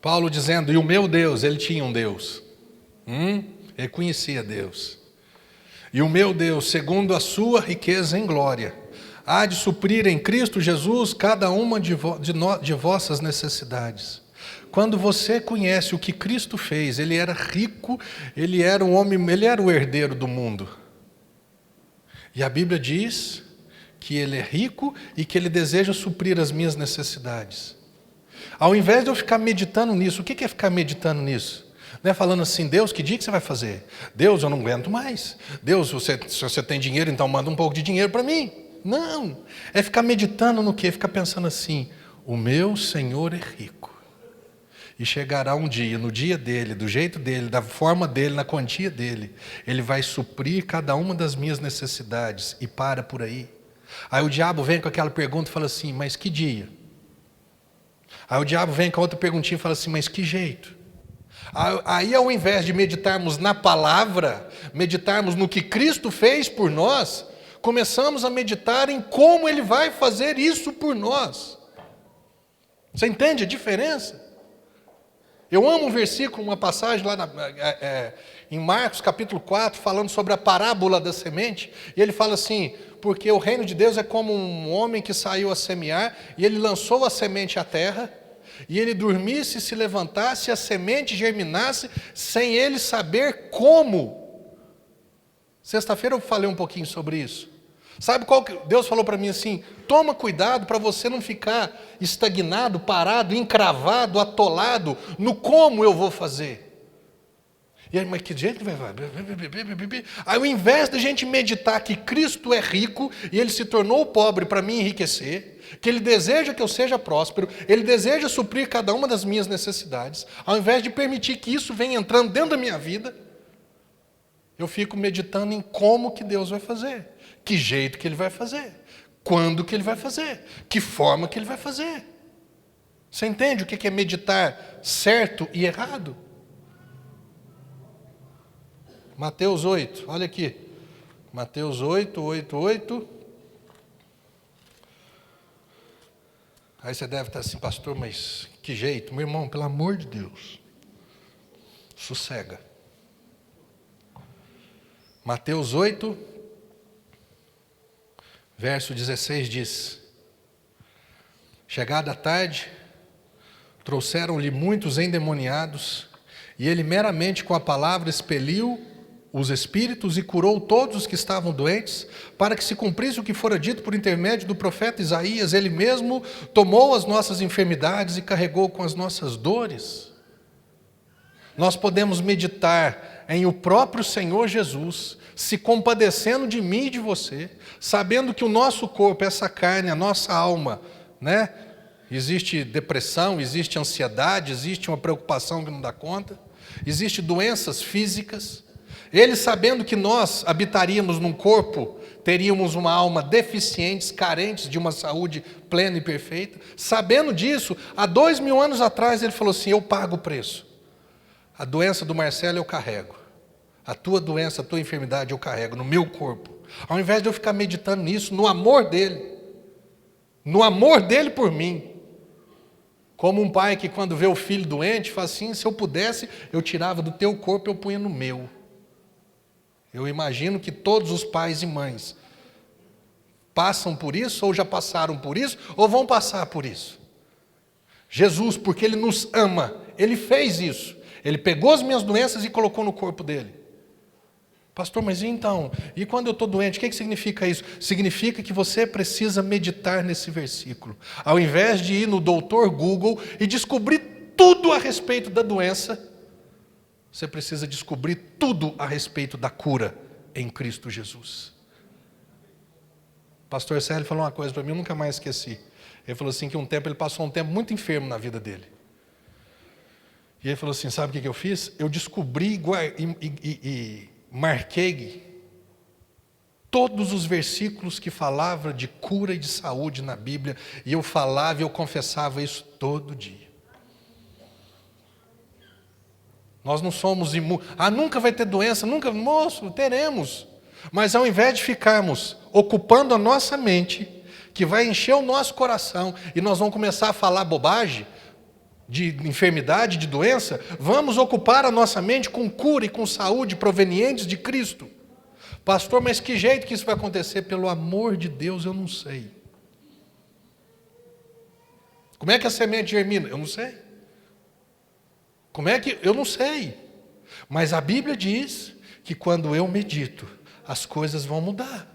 Paulo dizendo: e o meu Deus, ele tinha um Deus. Ele conhecia Deus. E o meu Deus, segundo a sua riqueza em glória, há de suprir em Cristo Jesus cada uma de vossas necessidades. Quando você conhece o que Cristo fez, ele era rico, ele era um homem, ele era o herdeiro do mundo. E a Bíblia diz que ele é rico e que ele deseja suprir as minhas necessidades. Ao invés de eu ficar meditando nisso, o que é ficar meditando nisso? Não é falando assim: Deus, que dia que você vai fazer? Deus, eu não aguento mais. Deus, se você tem dinheiro, então manda um pouco de dinheiro para mim. Não, é ficar meditando no quê? Ficar pensando assim: o meu Senhor é rico. E chegará um dia, no dia dele, do jeito dele, da forma dele, na quantia dele, ele vai suprir cada uma das minhas necessidades. E para por aí. Aí o diabo vem com aquela pergunta e fala assim: mas que dia? Aí o diabo vem com outra perguntinha e fala assim: mas que jeito? Aí, ao invés de meditarmos na palavra, meditarmos no que Cristo fez por nós, começamos a meditar em como Ele vai fazer isso por nós. Você entende a diferença? Eu amo um versículo, uma passagem lá em Marcos capítulo 4, falando sobre a parábola da semente, e ele fala assim: porque o reino de Deus é como um homem que saiu a semear, e ele lançou a semente à terra, e ele dormisse, se levantasse, e a semente germinasse, sem ele saber como. Sexta-feira eu falei um pouquinho sobre isso. Sabe qual que Deus falou para mim assim: toma cuidado para você não ficar estagnado, parado, encravado, atolado no como eu vou fazer. E aí, mas que jeito vai? Aí, ao invés de a gente meditar que Cristo é rico e Ele se tornou pobre para me enriquecer, que Ele deseja que eu seja próspero, Ele deseja suprir cada uma das minhas necessidades, ao invés de permitir que isso venha entrando dentro da minha vida, eu fico meditando em como que Deus vai fazer, que jeito que Ele vai fazer, quando que Ele vai fazer, que forma que Ele vai fazer. Você entende o que é meditar certo e errado? Mateus 8, olha aqui. Mateus 8, 8, 8. Aí você deve estar assim, pastor, mas que jeito? Meu irmão, pelo amor de Deus, sossega. Mateus 8, verso 16 diz: chegada a tarde, trouxeram-lhe muitos endemoniados, e ele meramente com a palavra expeliu os espíritos e curou todos os que estavam doentes, para que se cumprisse o que fora dito por intermédio do profeta Isaías: ele mesmo tomou as nossas enfermidades e carregou com as nossas dores. Nós podemos meditar em o próprio Senhor Jesus, se compadecendo de mim e de você, sabendo que o nosso corpo, essa carne, a nossa alma, né? Existe depressão, existe ansiedade, existe uma preocupação que não dá conta, existe doenças físicas. Ele, sabendo que nós habitaríamos num corpo, teríamos uma alma deficientes, carentes de uma saúde plena e perfeita, sabendo disso, há 2000 anos atrás ele falou assim: eu pago o preço. A doença do Marcelo eu carrego, a tua doença, a tua enfermidade eu carrego no meu corpo. Ao invés de eu ficar meditando nisso, no amor dele por mim. Como um pai que quando vê o filho doente, fala assim: se eu pudesse, eu tirava do teu corpo e eu punha no meu. Eu imagino que todos os pais e mães passam por isso, ou já passaram por isso, ou vão passar por isso. Jesus, porque Ele nos ama, Ele fez isso. Ele pegou as minhas doenças e colocou no corpo dele. Pastor, mas então? E quando eu estou doente, o que significa isso? Significa que você precisa meditar nesse versículo. Ao invés de ir no doutor Google e descobrir tudo a respeito da doença, você precisa descobrir tudo a respeito da cura em Cristo Jesus. Pastor Célio falou uma coisa para mim, eu nunca mais esqueci. Ele falou assim que ele passou um tempo muito enfermo na vida dele. E ele falou assim: sabe o que eu fiz? Eu descobri e marquei todos os versículos que falavam de cura e de saúde na Bíblia, e eu falava e eu confessava isso todo dia. Nós não somos imunes. Nunca vai ter doença, nunca. Moço, teremos. Mas ao invés de ficarmos ocupando a nossa mente, que vai encher o nosso coração, e nós vamos começar a falar bobagem, de enfermidade, de doença, vamos ocupar a nossa mente com cura e com saúde provenientes de Cristo. Pastor, mas que jeito que isso vai acontecer? Pelo amor de Deus, eu não sei. Como é que a semente germina? Eu não sei. Como é que? Eu não sei. Mas a Bíblia diz que quando eu medito, as coisas vão mudar.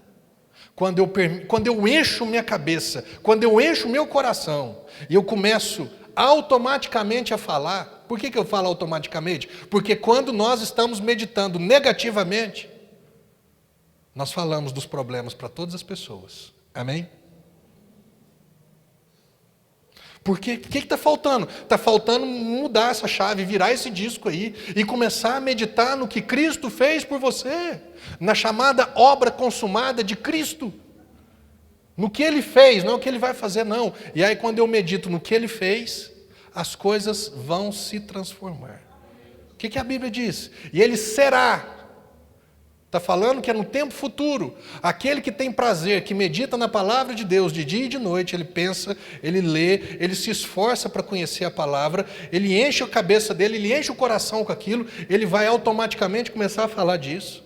Quando eu encho minha cabeça, quando eu encho meu coração, e eu começo automaticamente a falar. Por que eu falo automaticamente? Porque quando nós estamos meditando negativamente, nós falamos dos problemas para todas as pessoas. Amém? Porque o que está faltando? Está faltando mudar essa chave, virar esse disco aí e começar a meditar no que Cristo fez por você, na chamada obra consumada de Cristo. No que Ele fez, não é o que Ele vai fazer, não. E aí quando eu medito no que Ele fez, as coisas vão se transformar. O que a Bíblia diz? E Ele será. Está falando que é no tempo futuro. Aquele que tem prazer, que medita na palavra de Deus de dia e de noite, ele pensa, ele lê, ele se esforça para conhecer a palavra, ele enche a cabeça dele, ele enche o coração com aquilo, ele vai automaticamente começar a falar disso.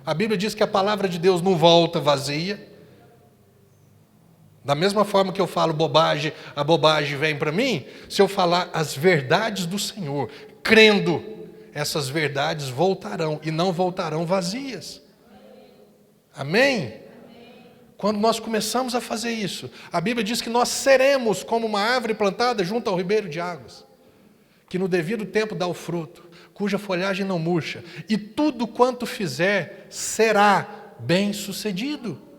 A Bíblia diz que a palavra de Deus não volta vazia. Da mesma forma que eu falo bobagem, a bobagem vem para mim, se eu falar as verdades do Senhor, crendo, essas verdades voltarão e não voltarão vazias. Amém? Quando nós começamos a fazer isso, a Bíblia diz que nós seremos como uma árvore plantada junto ao ribeiro de águas, que no devido tempo dá o fruto, cuja folhagem não murcha, e tudo quanto fizer será bem sucedido.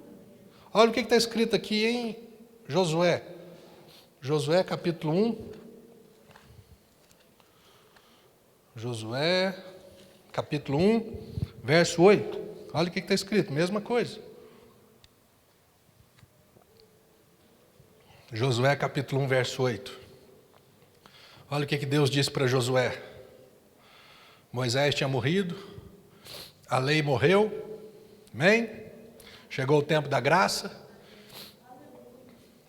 Olha o que está escrito aqui em Josué. Josué capítulo 1. Josué, capítulo 1, verso 8. Olha o que está escrito, mesma coisa. Josué, capítulo 1, verso 8. Olha o que Deus disse para Josué. Moisés tinha morrido, a lei morreu, amém? Chegou o tempo da graça.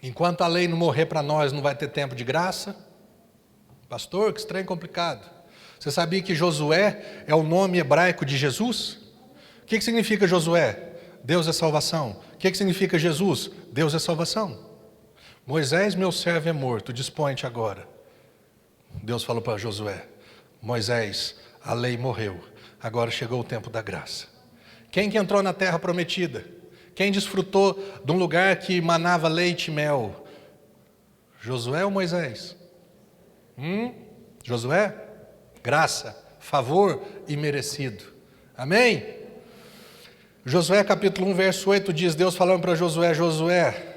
Enquanto a lei não morrer para nós, não vai ter tempo de graça. Pastor, que estranho complicado. Você sabia que Josué é o nome hebraico de Jesus? O que significa Josué? Deus é salvação. O que significa Jesus? Deus é salvação. Moisés, meu servo, é morto, dispõe-te agora. Deus falou para Josué, Moisés, a lei morreu, agora chegou o tempo da graça. Quem que entrou na terra prometida? Quem desfrutou de um lugar que manava leite e mel? Josué ou Moisés? Josué? Graça, favor e merecido. Amém? Josué capítulo 1, verso 8 diz, Deus falando para Josué, Josué,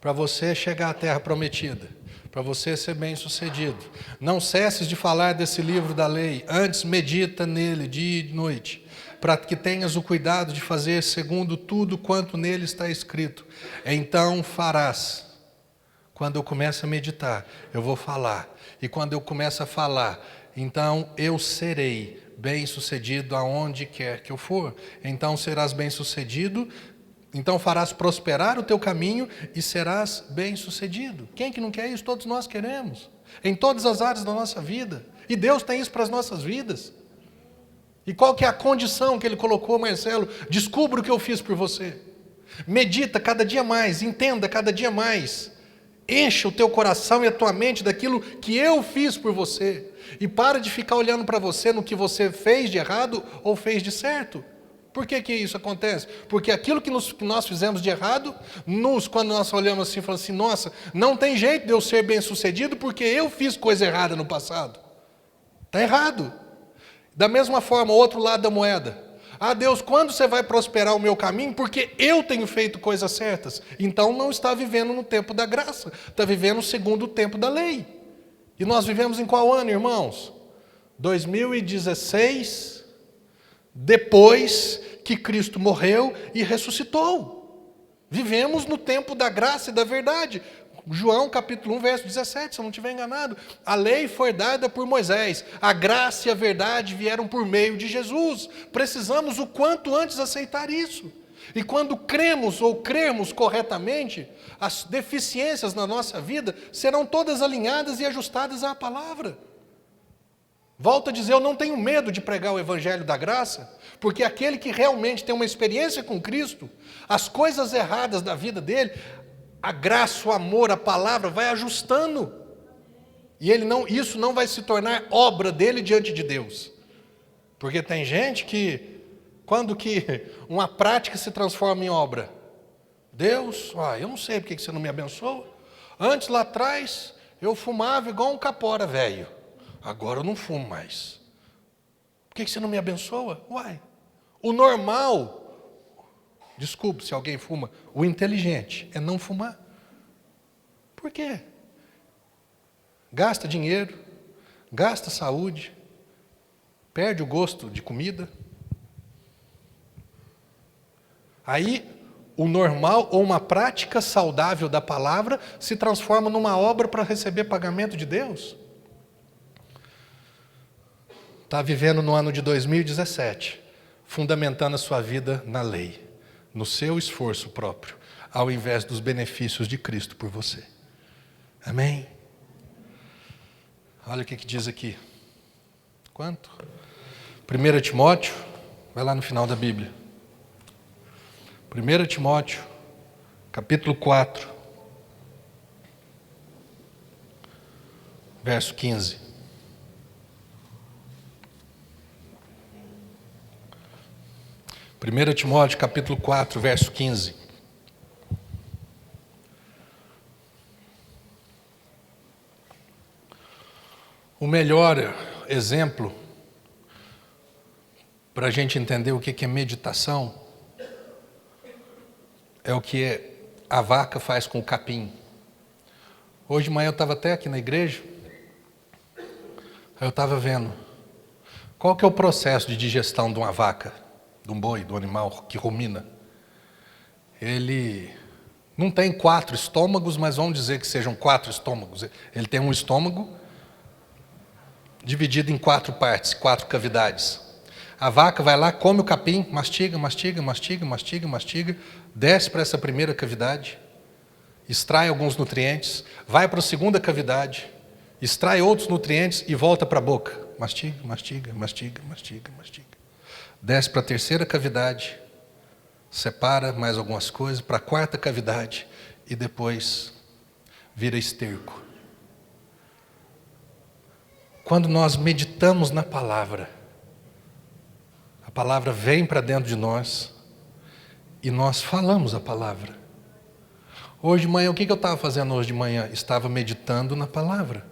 para você chegar à terra prometida, para você ser bem sucedido, não cesses de falar desse livro da lei, antes medita nele dia e noite, para que tenhas o cuidado de fazer segundo tudo quanto nele está escrito. Então farás. Quando eu começo a meditar, eu vou falar. E quando eu começo a falar, então eu serei bem-sucedido aonde quer que eu for. Então serás bem-sucedido, então farás prosperar o teu caminho e serás bem-sucedido. Quem que não quer isso? Todos nós queremos. Em todas as áreas da nossa vida. E Deus tem isso para as nossas vidas. E qual que é a condição que Ele colocou, Marcelo? Descubra o que eu fiz por você. Medita cada dia mais, entenda cada dia mais. Encha o teu coração e a tua mente daquilo que eu fiz por você. E para de ficar olhando para você no que você fez de errado ou fez de certo. Por que isso acontece? Porque aquilo que nós fizemos de errado, quando nós olhamos assim, falamos assim, nossa, não tem jeito de eu ser bem sucedido porque eu fiz coisa errada no passado. Está errado. Da mesma forma, o outro lado da moeda. Ah, Deus, quando você vai prosperar o meu caminho? Porque eu tenho feito coisas certas. Então não está vivendo no tempo da graça. Está vivendo segundo o tempo da lei. E nós vivemos em qual ano, irmãos? 2016, depois que Cristo morreu e ressuscitou. Vivemos no tempo da graça e da verdade. João capítulo 1, verso 17, se eu não estiver enganado. A lei foi dada por Moisés, a graça e a verdade vieram por meio de Jesus. Precisamos o quanto antes aceitar isso. E quando cremos ou crermos corretamente, as deficiências na nossa vida serão todas alinhadas e ajustadas à palavra. Volto a dizer, eu não tenho medo de pregar o evangelho da graça, porque aquele que realmente tem uma experiência com Cristo, as coisas erradas da vida dele, a graça, o amor, a palavra vai ajustando. E isso não vai se tornar obra dele diante de Deus. Porque tem gente que, quando que uma prática se transforma em obra? Deus, eu não sei porque você não me abençoa. Antes, lá atrás, eu fumava igual um capora velho. Agora eu não fumo mais. Por que você não me abençoa? O normal... Desculpe se alguém fuma. O inteligente é não fumar. Por quê? Gasta dinheiro, gasta saúde, perde o gosto de comida. Aí, o normal ou uma prática saudável da palavra se transforma numa obra para receber pagamento de Deus. Está vivendo no ano de 2017, fundamentando a sua vida na lei. No seu esforço próprio, ao invés dos benefícios de Cristo por você. Amém? Olha o que diz aqui. Quanto? 1 Timóteo, vai lá no final da Bíblia. 1 Timóteo, capítulo 4, verso 15. Primeira Timóteo, capítulo 4, verso 15. O melhor exemplo para a gente entender o que é meditação é o que a vaca faz com o capim. Hoje de manhã eu estava até aqui na igreja, eu estava vendo qual que é o processo de digestão de uma vaca, de um boi, do animal que rumina. Ele não tem 4 estômagos, mas vamos dizer que sejam 4 estômagos. Ele tem um estômago, dividido em 4 partes, 4 cavidades. A vaca vai lá, come o capim, mastiga, mastiga, mastiga, mastiga, mastiga, desce para essa primeira cavidade, extrai alguns nutrientes, vai para a segunda cavidade, extrai outros nutrientes e volta para a boca. Mastiga, mastiga, mastiga, mastiga, mastiga. Desce para a terceira cavidade, separa mais algumas coisas, para a quarta cavidade e depois vira esterco. Quando nós meditamos na palavra, a palavra vem para dentro de nós e nós falamos a palavra. Hoje de manhã, o que eu estava fazendo hoje de manhã? Estava meditando na palavra,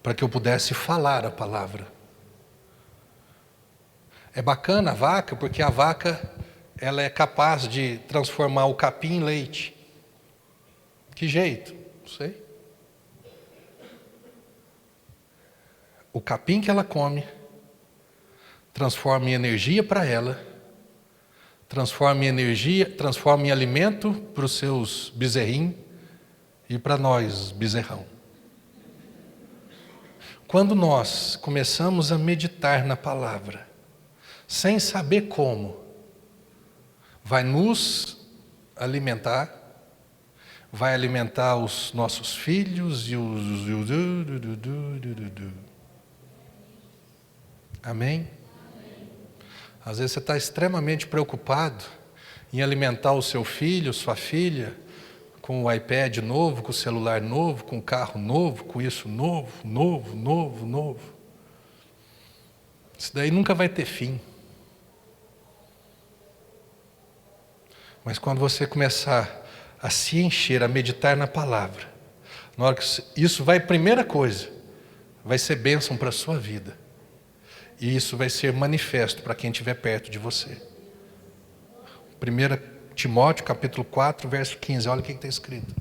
para que eu pudesse falar a palavra. É bacana a vaca, porque a vaca ela é capaz de transformar o capim em leite. Que jeito? Não sei. O capim que ela come transforma em energia para ela, transforma em alimento para os seus bezerrinhos e para nós, bezerrão. Quando nós começamos a meditar na palavra, sem saber como, vai nos alimentar, vai alimentar os nossos filhos e os... Amém? Às vezes você está extremamente preocupado em alimentar o seu filho, sua filha, com o iPad novo, com o celular novo, com o carro novo, com isso novo. Isso daí nunca vai ter fim. Mas quando você começar a se encher, a meditar na palavra, na hora que isso vai, primeira coisa, vai ser bênção para a sua vida. E isso vai ser manifesto para quem estiver perto de você. 1 Timóteo, capítulo 4, verso 15. Olha o que está escrito.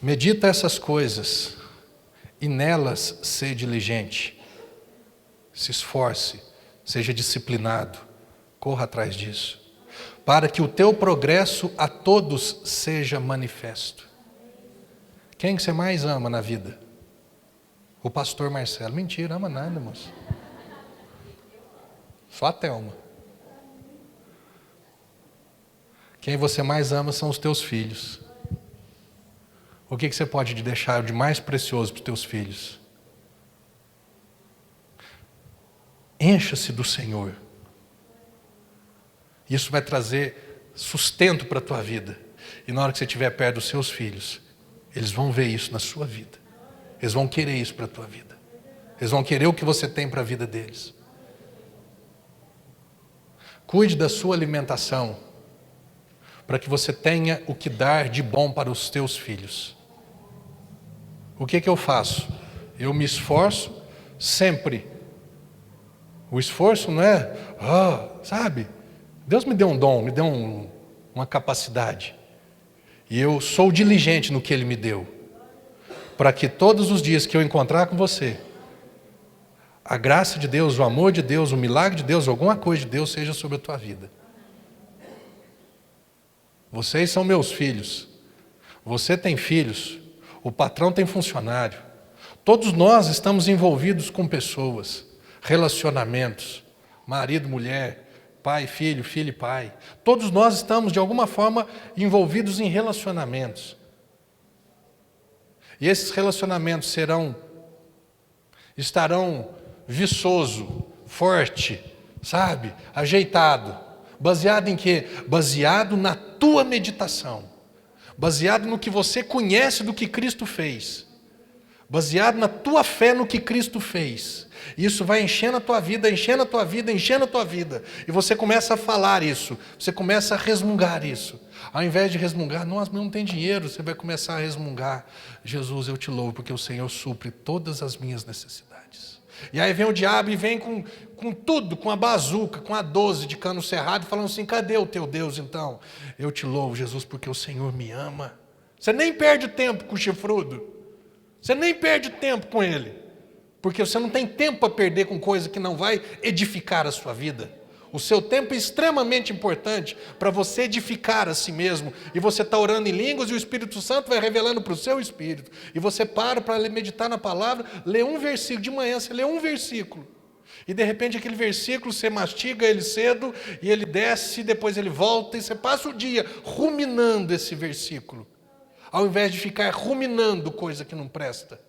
Medita essas coisas, e nelas seja diligente. Se esforce, seja disciplinado, corra atrás disso, para que o teu progresso a todos seja manifesto. Quem que você mais ama na vida? O pastor Marcelo. Mentira, ama nada, moço. Só a Thelma. Quem você mais ama são os teus filhos. O que você pode deixar de mais precioso para os teus filhos? Encha-se do Senhor. Isso vai trazer sustento para a tua vida. E na hora que você estiver perto dos seus filhos, eles vão ver isso na sua vida. Eles vão querer isso para a tua vida. Eles vão querer o que você tem para a vida deles. Cuide da sua alimentação, para que você tenha o que dar de bom para os teus filhos. O que eu faço? Eu me esforço sempre. O esforço não é, sabe? Deus me deu um dom, me deu uma capacidade. E eu sou diligente no que Ele me deu. Para que todos os dias que eu encontrar com você, a graça de Deus, o amor de Deus, o milagre de Deus, alguma coisa de Deus seja sobre a tua vida. Vocês são meus filhos. Você tem filhos. O patrão tem funcionário. Todos nós estamos envolvidos com pessoas, relacionamentos, marido, mulher, pai, filho, filho e pai. Todos nós estamos de alguma forma envolvidos em relacionamentos. E esses relacionamentos estarão viçoso, forte, sabe? Ajeitado. Baseado em quê? Baseado na tua meditação. Baseado no que você conhece do que Cristo fez. Baseado na tua fé no que Cristo fez. Isso vai enchendo a tua vida, enchendo a tua vida, enchendo a tua vida. E você começa a falar isso. Você começa a resmungar isso. Ao invés de resmungar, nós não tem dinheiro, você vai começar a resmungar. Jesus, eu te louvo, porque o Senhor supre todas as minhas necessidades. E aí vem o diabo e vem com tudo, com a bazuca, com a 12 de cano cerrado, falando assim, cadê o teu Deus então? Eu te louvo, Jesus, porque o Senhor me ama. Você nem perde tempo com o chifrudo. Você nem perde tempo com ele. Porque você não tem tempo para perder com coisa que não vai edificar a sua vida. O seu tempo é extremamente importante para você edificar a si mesmo. E você está orando em línguas e o Espírito Santo vai revelando para o seu espírito. E você para meditar na palavra, lê um versículo. De manhã você lê um versículo. E de repente aquele versículo você mastiga ele cedo e ele desce, depois ele volta e você passa o dia ruminando esse versículo. Ao invés de ficar ruminando coisa que não presta.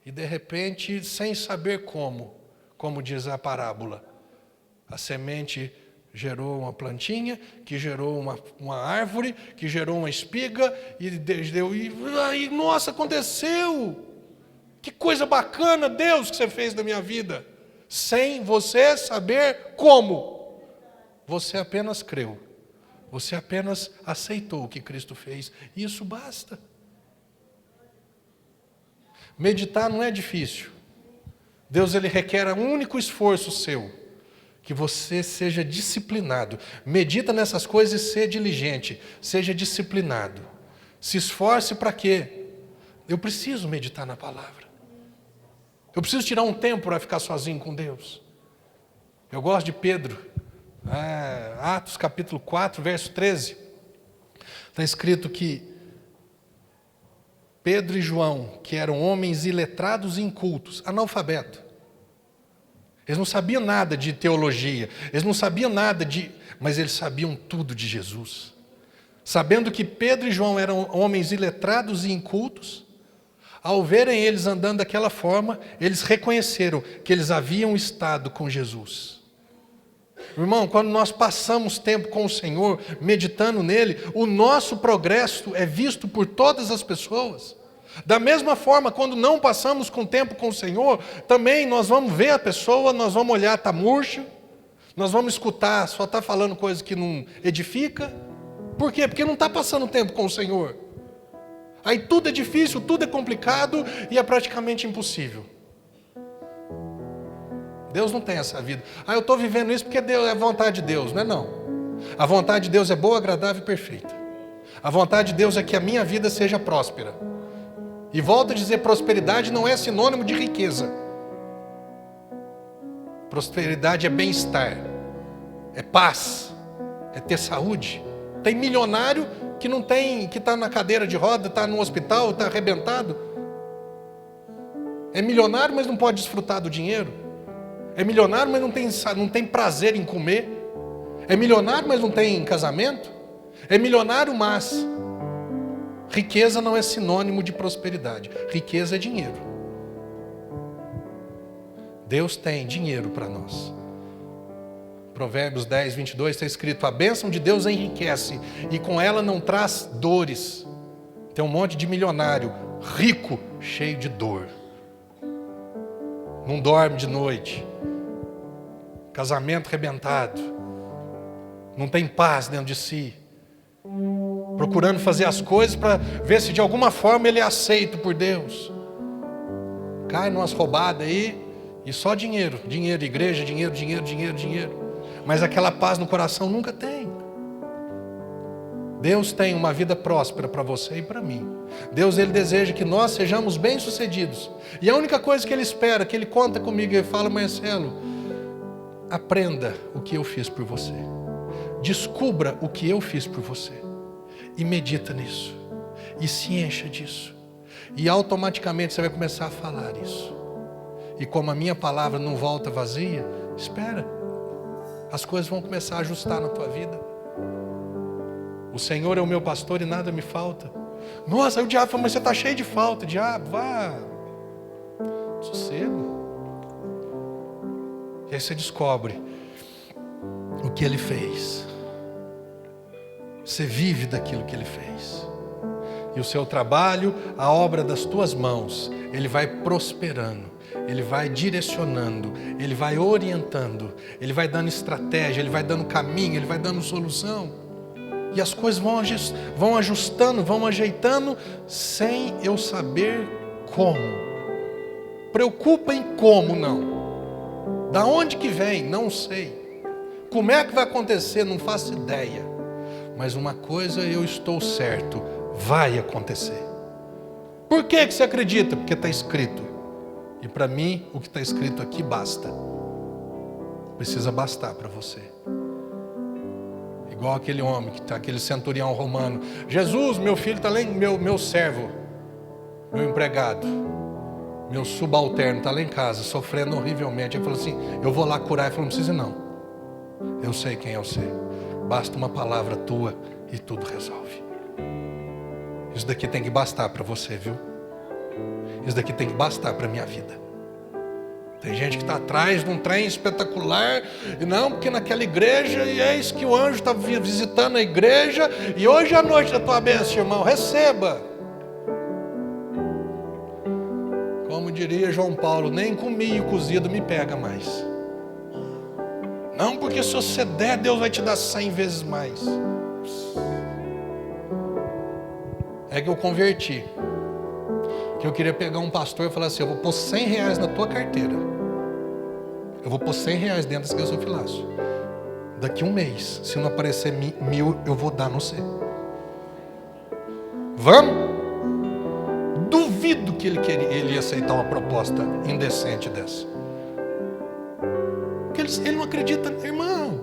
E de repente, sem saber como diz a parábola, a semente gerou uma plantinha, que gerou uma árvore, que gerou uma espiga, e nossa, aconteceu! Que coisa bacana, Deus, que você fez na minha vida! Sem você saber como. Você apenas creu. Você apenas aceitou o que Cristo fez. E isso basta. Meditar não é difícil. Deus ele requer um único esforço seu. Que você seja disciplinado. Medita nessas coisas e seja diligente. Seja disciplinado. Se esforce para quê? Eu preciso meditar na palavra. Eu preciso tirar um tempo para ficar sozinho com Deus. Eu gosto de Pedro. Atos capítulo 4, verso 13. Está escrito que Pedro e João, que eram homens iletrados e incultos, analfabetos. Eles não sabiam nada de teologia, eles não sabiam nada mas eles sabiam tudo de Jesus. Sabendo que Pedro e João eram homens iletrados e incultos, ao verem eles andando daquela forma, eles reconheceram que eles haviam estado com Jesus. Irmão, quando nós passamos tempo com o Senhor, meditando nele, o nosso progresso é visto por todas as pessoas. Da mesma forma, quando não passamos com tempo com o Senhor, também nós vamos ver a pessoa, nós vamos olhar, está murcho, nós vamos escutar, só está falando coisa que não edifica. Por quê? Porque não está passando tempo com o Senhor. Aí tudo é difícil, tudo é complicado e é praticamente impossível. Deus não tem essa vida. Eu estou vivendo isso porque Deus é a vontade de Deus. Não é não. A vontade de Deus é boa, agradável e perfeita. A vontade de Deus é que a minha vida seja próspera. E volto a dizer, prosperidade não é sinônimo de riqueza. Prosperidade é bem-estar, é paz, é ter saúde. Tem milionário que não tem, que está na cadeira de roda, está no hospital, está arrebentado. É milionário, mas não pode desfrutar do dinheiro. É milionário, mas não tem prazer em comer. É milionário, mas não tem casamento. É milionário, mas riqueza não é sinônimo de prosperidade. Riqueza é dinheiro. Deus tem dinheiro para nós. Provérbios 10, 22 está escrito: a bênção de Deus enriquece e com ela não traz dores. Tem um monte de milionário, rico, cheio de dor. Não dorme de noite. Casamento arrebentado. Não tem paz dentro de si. Procurando fazer as coisas para ver se de alguma forma ele é aceito por Deus. Cai numas roubadas aí e só dinheiro. Dinheiro, igreja, dinheiro, dinheiro, dinheiro, dinheiro. Mas aquela paz no coração nunca tem. Deus tem uma vida próspera para você e para mim. Deus ele deseja que nós sejamos bem-sucedidos. E a única coisa que ele espera, que ele conta comigo, ele fala: Marcelo, aprenda o que eu fiz por você. Descubra o que eu fiz por você. E medita nisso. E se encha disso. E automaticamente você vai começar a falar isso. E como a minha palavra não volta vazia, espera. As coisas vão começar a ajustar na tua vida. O Senhor é o meu pastor e nada me falta. Nossa, aí o diabo fala: mas você está cheio de falta. Diabo, vá. Sossego. E aí você descobre o que ele fez. Você vive daquilo que ele fez. E o seu trabalho, a obra das tuas mãos, ele vai prosperando. Ele vai direcionando, ele vai orientando, ele vai dando estratégia, ele vai dando caminho, ele vai dando solução. E as coisas vão ajustando, vão ajeitando, sem eu saber como. Preocupa em como não. Da onde que vem? Não sei. Como é que vai acontecer? Não faço ideia. Mas uma coisa eu estou certo, vai acontecer. Por que você acredita? Porque está escrito. E para mim, o que está escrito aqui basta. precisa bastar para você. Igual aquele homem, aquele centurião romano. Jesus, meu filho está lá, meu servo, meu empregado, meu subalterno está lá em casa, sofrendo horrivelmente. Ele falou assim, eu vou lá curar. Ele falou, não precisa não. Eu sei quem eu sei. Basta uma palavra tua e tudo resolve. Isso daqui tem que bastar para você, viu? Isso daqui tem que bastar para a minha vida. Tem gente que está atrás de um trem espetacular, e não, porque naquela igreja, e eis que o anjo está visitando a igreja, e hoje é a noite da tua bênção, irmão, receba. Como diria João Paulo, nem com milho cozido me pega mais. Não, porque se você der, Deus vai te dar 100 vezes mais. É que eu converti. Que eu queria pegar um pastor e falar assim, eu vou pôr 100 reais na tua carteira. Eu vou pôr 100 reais dentro desse gasofilácio. Daqui um mês, se não aparecer 1000, eu vou dar no você. Vamos? Duvido que ele ia aceitar uma proposta indecente dessa. Porque ele não acredita, irmão.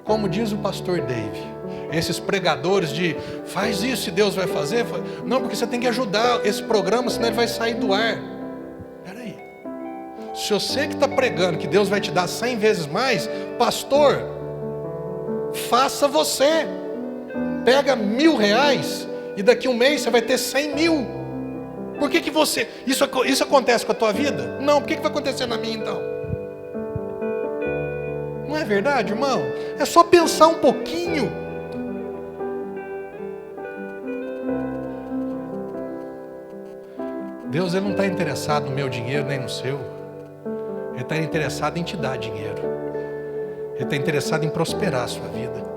Como diz o pastor Dave, esses pregadores de faz isso e Deus vai fazer. Não, porque você tem que ajudar esse programa, senão ele vai sair do ar. Espera aí. Se você que está pregando que Deus vai te dar 100 vezes mais, pastor, faça você. Pega 1000 reais e daqui um mês você vai ter 100 mil. Por que você... Isso acontece com a tua vida? Não, por que vai acontecer na minha então? Não é verdade, irmão? É só pensar um pouquinho. Deus ele não está interessado no meu dinheiro nem no seu. Ele está interessado em te dar dinheiro. Ele está interessado em prosperar a sua vida.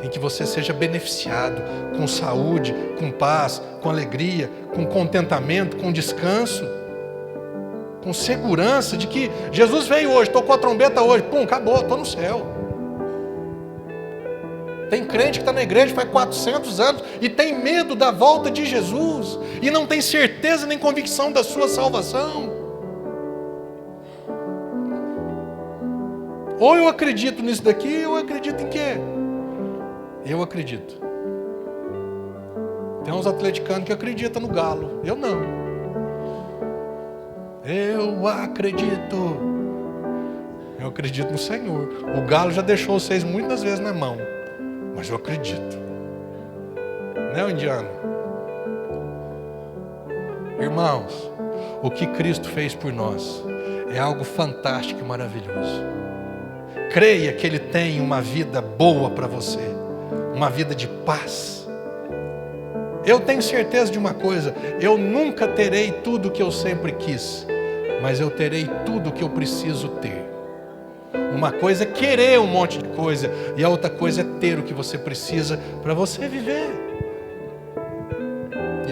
Em que você seja beneficiado com saúde, com paz, com alegria, com contentamento, com descanso. Com segurança de que Jesus veio hoje, tocou a trombeta hoje, pum, acabou, estou no céu. Tem crente que está na igreja faz 400 anos e tem medo da volta de Jesus e não tem certeza nem convicção da sua salvação. Ou eu acredito nisso daqui, ou eu acredito em quê? Eu acredito. Tem uns atleticanos que acreditam no galo, eu não. Eu acredito. Eu acredito no Senhor. O galo já deixou vocês muitas vezes na mão. Mas eu acredito. Né, indiano? Irmãos, o que Cristo fez por nós é algo fantástico e maravilhoso. Creia que Ele tem uma vida boa para você. Uma vida de paz. Eu tenho certeza de uma coisa. Eu nunca terei tudo o que eu sempre quis. Mas eu terei tudo o que eu preciso ter. Uma coisa é querer um monte de coisa, e a outra coisa é ter o que você precisa para você viver.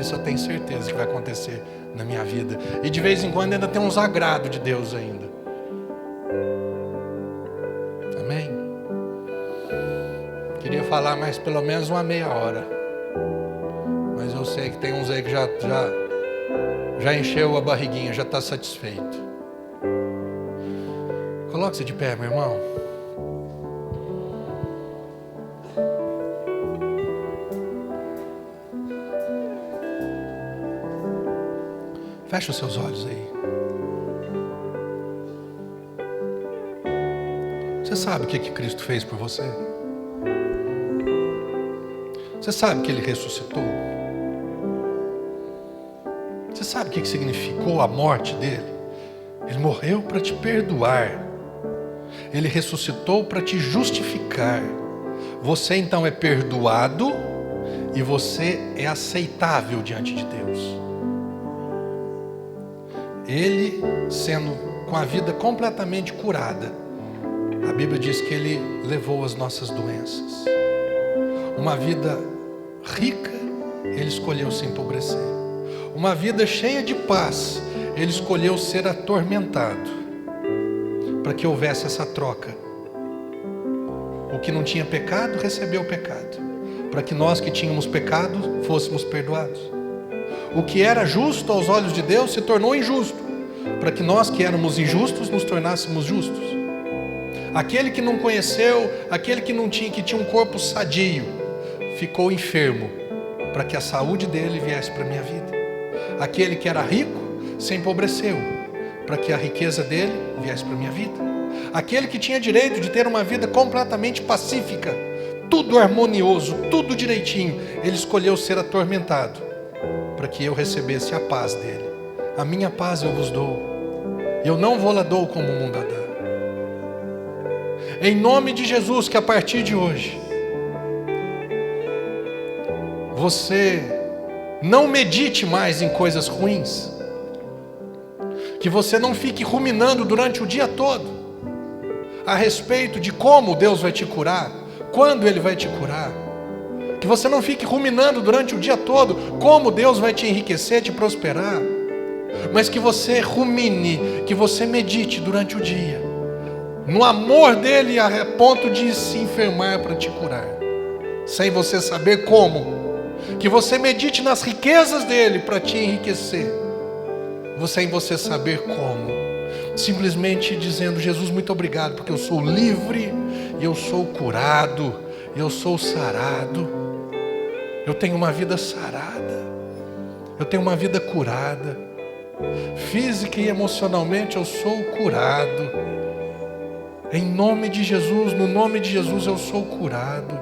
Isso eu tenho certeza que vai acontecer na minha vida. E de vez em quando ainda tem uns agrados de Deus ainda. Amém? Queria falar mais pelo menos uma meia hora. Mas eu sei que tem uns aí que já encheu a barriguinha, já está satisfeito. Coloque-se de pé, meu irmão. Feche os seus olhos aí. Você sabe o que Cristo fez por você? Você sabe que Ele ressuscitou? Você sabe o que significou a morte dele? Ele morreu para te perdoar. Ele ressuscitou para te justificar. Você então é perdoado e você é aceitável diante de Deus. Ele sendo com a vida completamente curada, a Bíblia diz que Ele levou as nossas doenças. Uma vida rica, Ele escolheu se empobrecer. Uma vida cheia de paz, Ele escolheu ser atormentado, para que houvesse essa troca. O que não tinha pecado, recebeu o pecado, para que nós que tínhamos pecado, fôssemos perdoados. O que era justo aos olhos de Deus, se tornou injusto, para que nós que éramos injustos, nos tornássemos justos. Aquele que não conheceu, aquele que tinha um corpo sadio, ficou enfermo para que a saúde dele viesse para a minha vida. Aquele que era rico se empobreceu para que a riqueza dele viesse para a minha vida. Aquele que tinha direito de ter uma vida completamente pacífica, tudo harmonioso, tudo direitinho, ele escolheu ser atormentado para que eu recebesse a paz dele. A minha paz eu vos dou, eu não vou lá dou como o mundo a dá. Em nome de Jesus, que a partir de hoje você não medite mais em coisas ruins, que você não fique ruminando durante o dia todo a respeito de como Deus vai te curar, quando Ele vai te curar, que você não fique ruminando durante o dia todo como Deus vai te enriquecer, te prosperar, mas que você rumine, que você medite durante o dia no amor dele a ponto de se enfermar para te curar, sem você saber como. Que você medite nas riquezas dele para te enriquecer, sem você saber como. Simplesmente dizendo: Jesus, muito obrigado, porque eu sou livre, eu sou curado, eu sou sarado, eu tenho uma vida sarada, eu tenho uma vida curada, física e emocionalmente eu sou curado. Em nome de Jesus, no nome de Jesus eu sou curado.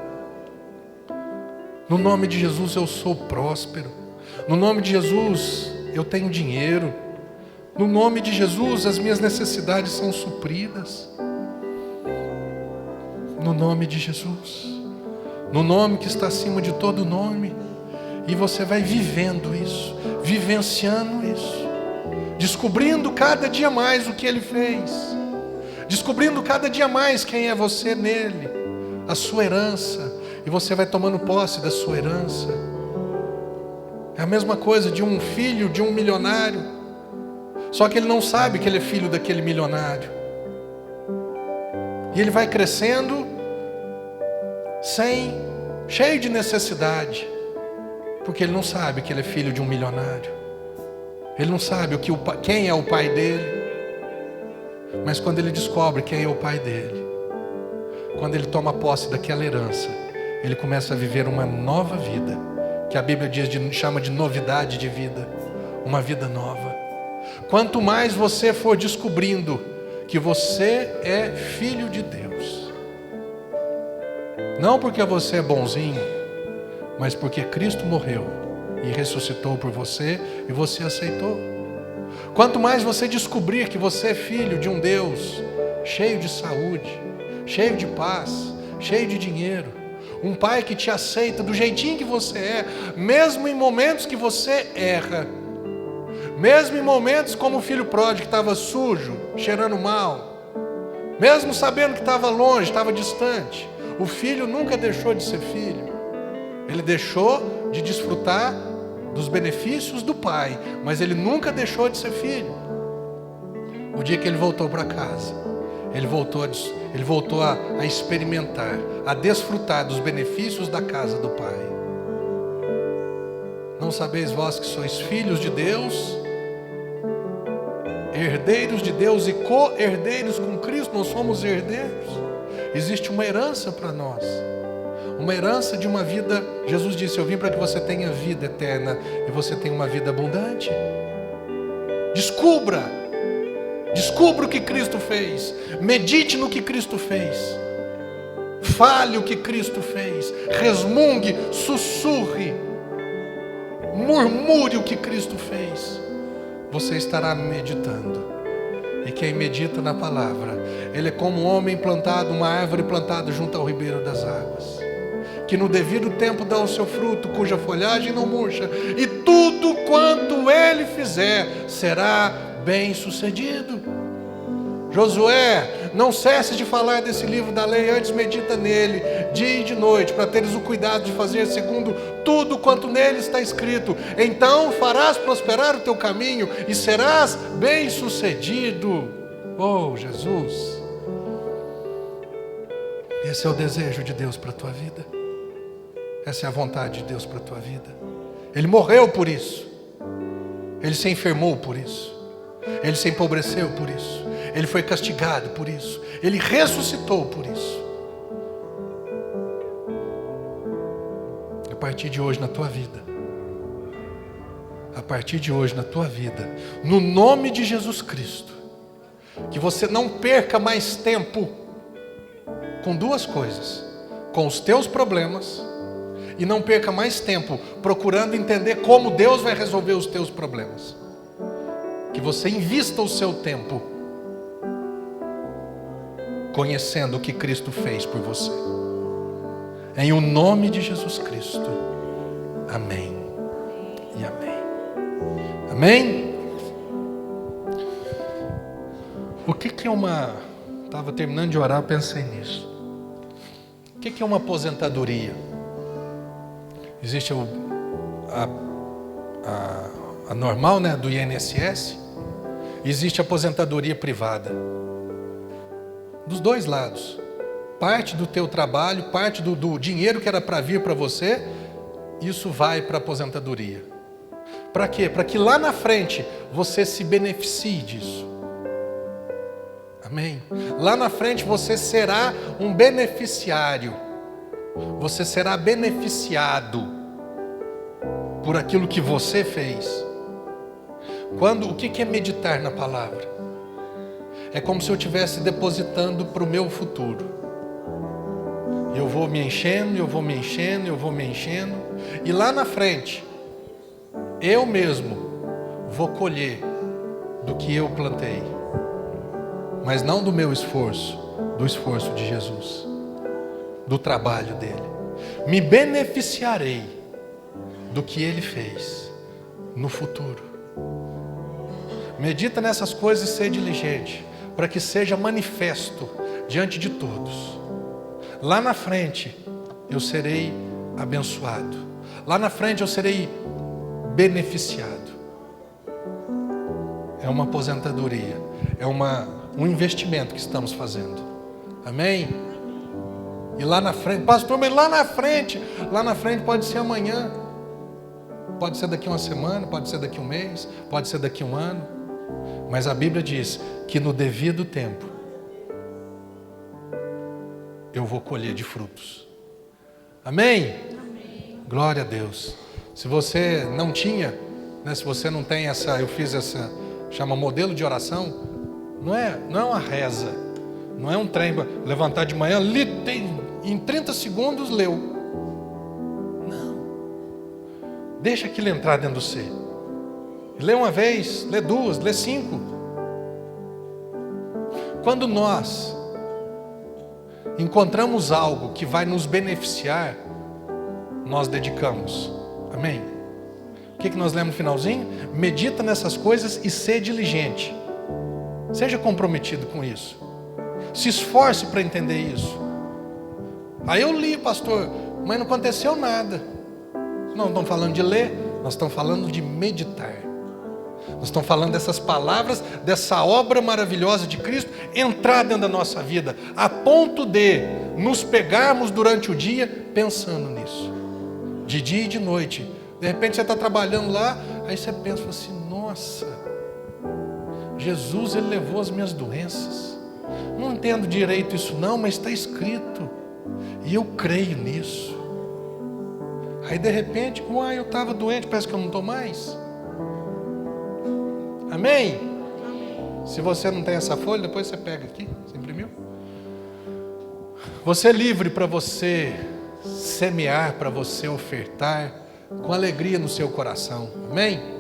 No nome de Jesus eu sou próspero. No nome de Jesus eu tenho dinheiro. No nome de Jesus as minhas necessidades são supridas. No nome de Jesus. No nome que está acima de todo nome. E você vai vivendo isso, vivenciando isso, descobrindo cada dia mais o que Ele fez, descobrindo cada dia mais quem é você nele, a sua herança, e você vai tomando posse da sua herança. É a mesma coisa de um filho de um milionário, só que ele não sabe que ele é filho daquele milionário, e ele vai crescendo cheio de necessidade, porque ele não sabe que ele é filho de um milionário, ele não sabe quem é o pai dele. Mas quando ele descobre quem é o pai dele, quando ele toma posse daquela herança, ele começa a viver uma nova vida, que a Bíblia chama de novidade de vida, uma vida nova. Quanto mais você for descobrindo que você é filho de Deus, não porque você é bonzinho, mas porque Cristo morreu e ressuscitou por você e você aceitou. Quanto mais você descobrir que você é filho de um Deus cheio de saúde, cheio de paz, cheio de dinheiro, um pai que te aceita do jeitinho que você é, mesmo em momentos que você erra, mesmo em momentos como o filho pródigo que estava sujo, cheirando mal, mesmo sabendo que estava longe, estava distante, o filho nunca deixou de ser filho, ele deixou de desfrutar dos benefícios do pai, mas ele nunca deixou de ser filho. O dia que ele voltou para casa, ele voltou a experimentar, a desfrutar dos benefícios da casa do pai. Não sabeis vós que sois filhos de Deus, herdeiros de Deus e co-herdeiros com Cristo? Nós somos herdeiros. Existe uma herança para nós, uma herança de uma vida. Jesus disse: eu vim para que você tenha vida eterna e você tenha uma vida abundante. Descubra o que Cristo fez, medite no que Cristo fez, fale o que Cristo fez, resmungue, sussurre, murmure o que Cristo fez. Você estará meditando. E quem medita na palavra, ele é como um homem plantado, uma árvore plantada junto ao ribeiro das águas, que no devido tempo dá o seu fruto, cuja folhagem não murcha, e tudo quanto ele fizer será bem sucedido. Josué, não cesse de falar desse livro da lei, antes medita nele dia e de noite, para teres o cuidado de fazer segundo tudo quanto nele está escrito. Então farás prosperar o teu caminho e serás bem sucedido. Oh, Jesus, esse é o desejo de Deus para a tua vida, essa é a vontade de Deus para a tua vida. Ele morreu por isso, ele se enfermou por isso, ele se empobreceu por isso, ele foi castigado por isso, Ele ressuscitou por isso. A partir de hoje na tua vida, a partir de hoje na tua vida, no nome de Jesus Cristo, que você não perca mais tempo com duas coisas: com os teus problemas, e não perca mais tempo procurando entender como Deus vai resolver os teus problemas. Que você invista o seu tempo conhecendo o que Cristo fez por você. Em o nome de Jesus Cristo. Amém e amém. Amém? O que é uma... Estava terminando de orar, pensei nisso. O que é uma aposentadoria? Existe a normal, né, do INSS. Existe a aposentadoria privada. Dos dois lados. Parte do teu trabalho, parte do dinheiro que era para vir para você, isso vai para a aposentadoria. Para quê? Para que lá na frente você se beneficie disso. Amém? Lá na frente você será um beneficiário. Você será beneficiado por aquilo que você fez. O que é meditar na palavra? É como se eu estivesse depositando para o meu futuro. Eu vou me enchendo, eu vou me enchendo, eu vou me enchendo. E lá na frente, eu mesmo vou colher do que eu plantei. Mas não do meu esforço, do esforço de Jesus, do trabalho dele. Me beneficiarei do que ele fez no futuro. Medita nessas coisas e seja diligente, para que seja manifesto diante de todos. Lá na frente eu serei abençoado. Lá na frente eu serei beneficiado. É uma aposentadoria, é um investimento que estamos fazendo. Amém? E lá na frente, pastor, mas lá na frente pode ser amanhã, pode ser daqui uma semana, pode ser daqui um mês, pode ser daqui um ano. Mas a Bíblia diz que no devido tempo eu vou colher de frutos. Amém? Amém. Glória a Deus. Se você não tinha, né, se você não tem eu fiz essa, chama modelo de oração, não é uma reza, não é um trem para levantar de manhã, em 30 segundos leu. Não. Deixa aquilo entrar dentro de você. Lê uma vez, lê duas, lê 5. Quando nós encontramos algo que vai nos beneficiar, nós dedicamos. Amém? O que nós lemos no finalzinho? Medita nessas coisas e ser diligente. Seja comprometido com isso. Se esforce para entender isso. Aí eu li, pastor, mas não aconteceu nada. Não estamos falando de ler, nós estamos falando de meditar. Nós estamos falando dessas palavras, dessa obra maravilhosa de Cristo, entrar dentro da nossa vida, a ponto de nos pegarmos durante o dia pensando nisso. De dia e de noite. De repente você está trabalhando lá, aí você pensa assim, nossa, Jesus, Ele levou as minhas doenças. Não entendo direito isso não, mas está escrito. E eu creio nisso. Aí de repente, eu estava doente, parece que eu não estou mais. Amém? Se você não tem essa folha, depois você pega aqui. Você imprimiu? Você é livre para você semear, para você ofertar com alegria no seu coração. Amém?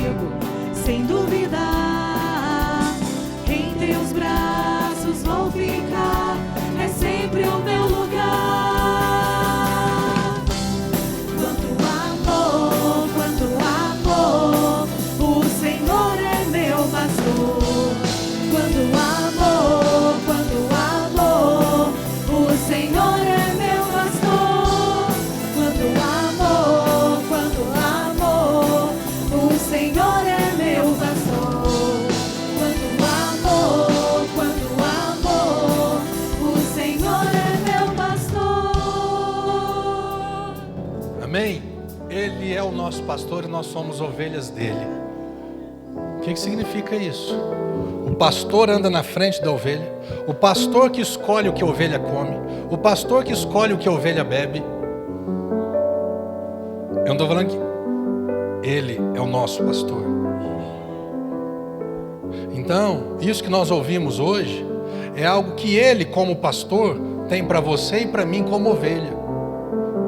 comigo, sem dúvida. Em teus braços vou ficar, é sempre o meu lugar. Quanto amor, o Senhor é meu pastor. Quanto amor, o Senhor é meu pastor. Quanto amor, o Senhor é meu pastor. Quanto amor, o Senhor é meu pastor. Amém? Ele é o nosso pastor e nós somos ovelhas dele. O que significa isso? O pastor anda na frente da ovelha, o pastor que escolhe o que a ovelha come, o pastor que escolhe o que a ovelha bebe. Eu não estou falando que ele é o nosso pastor. Então, isso que nós ouvimos hoje é algo que ele, como pastor, tem para você e para mim como ovelha,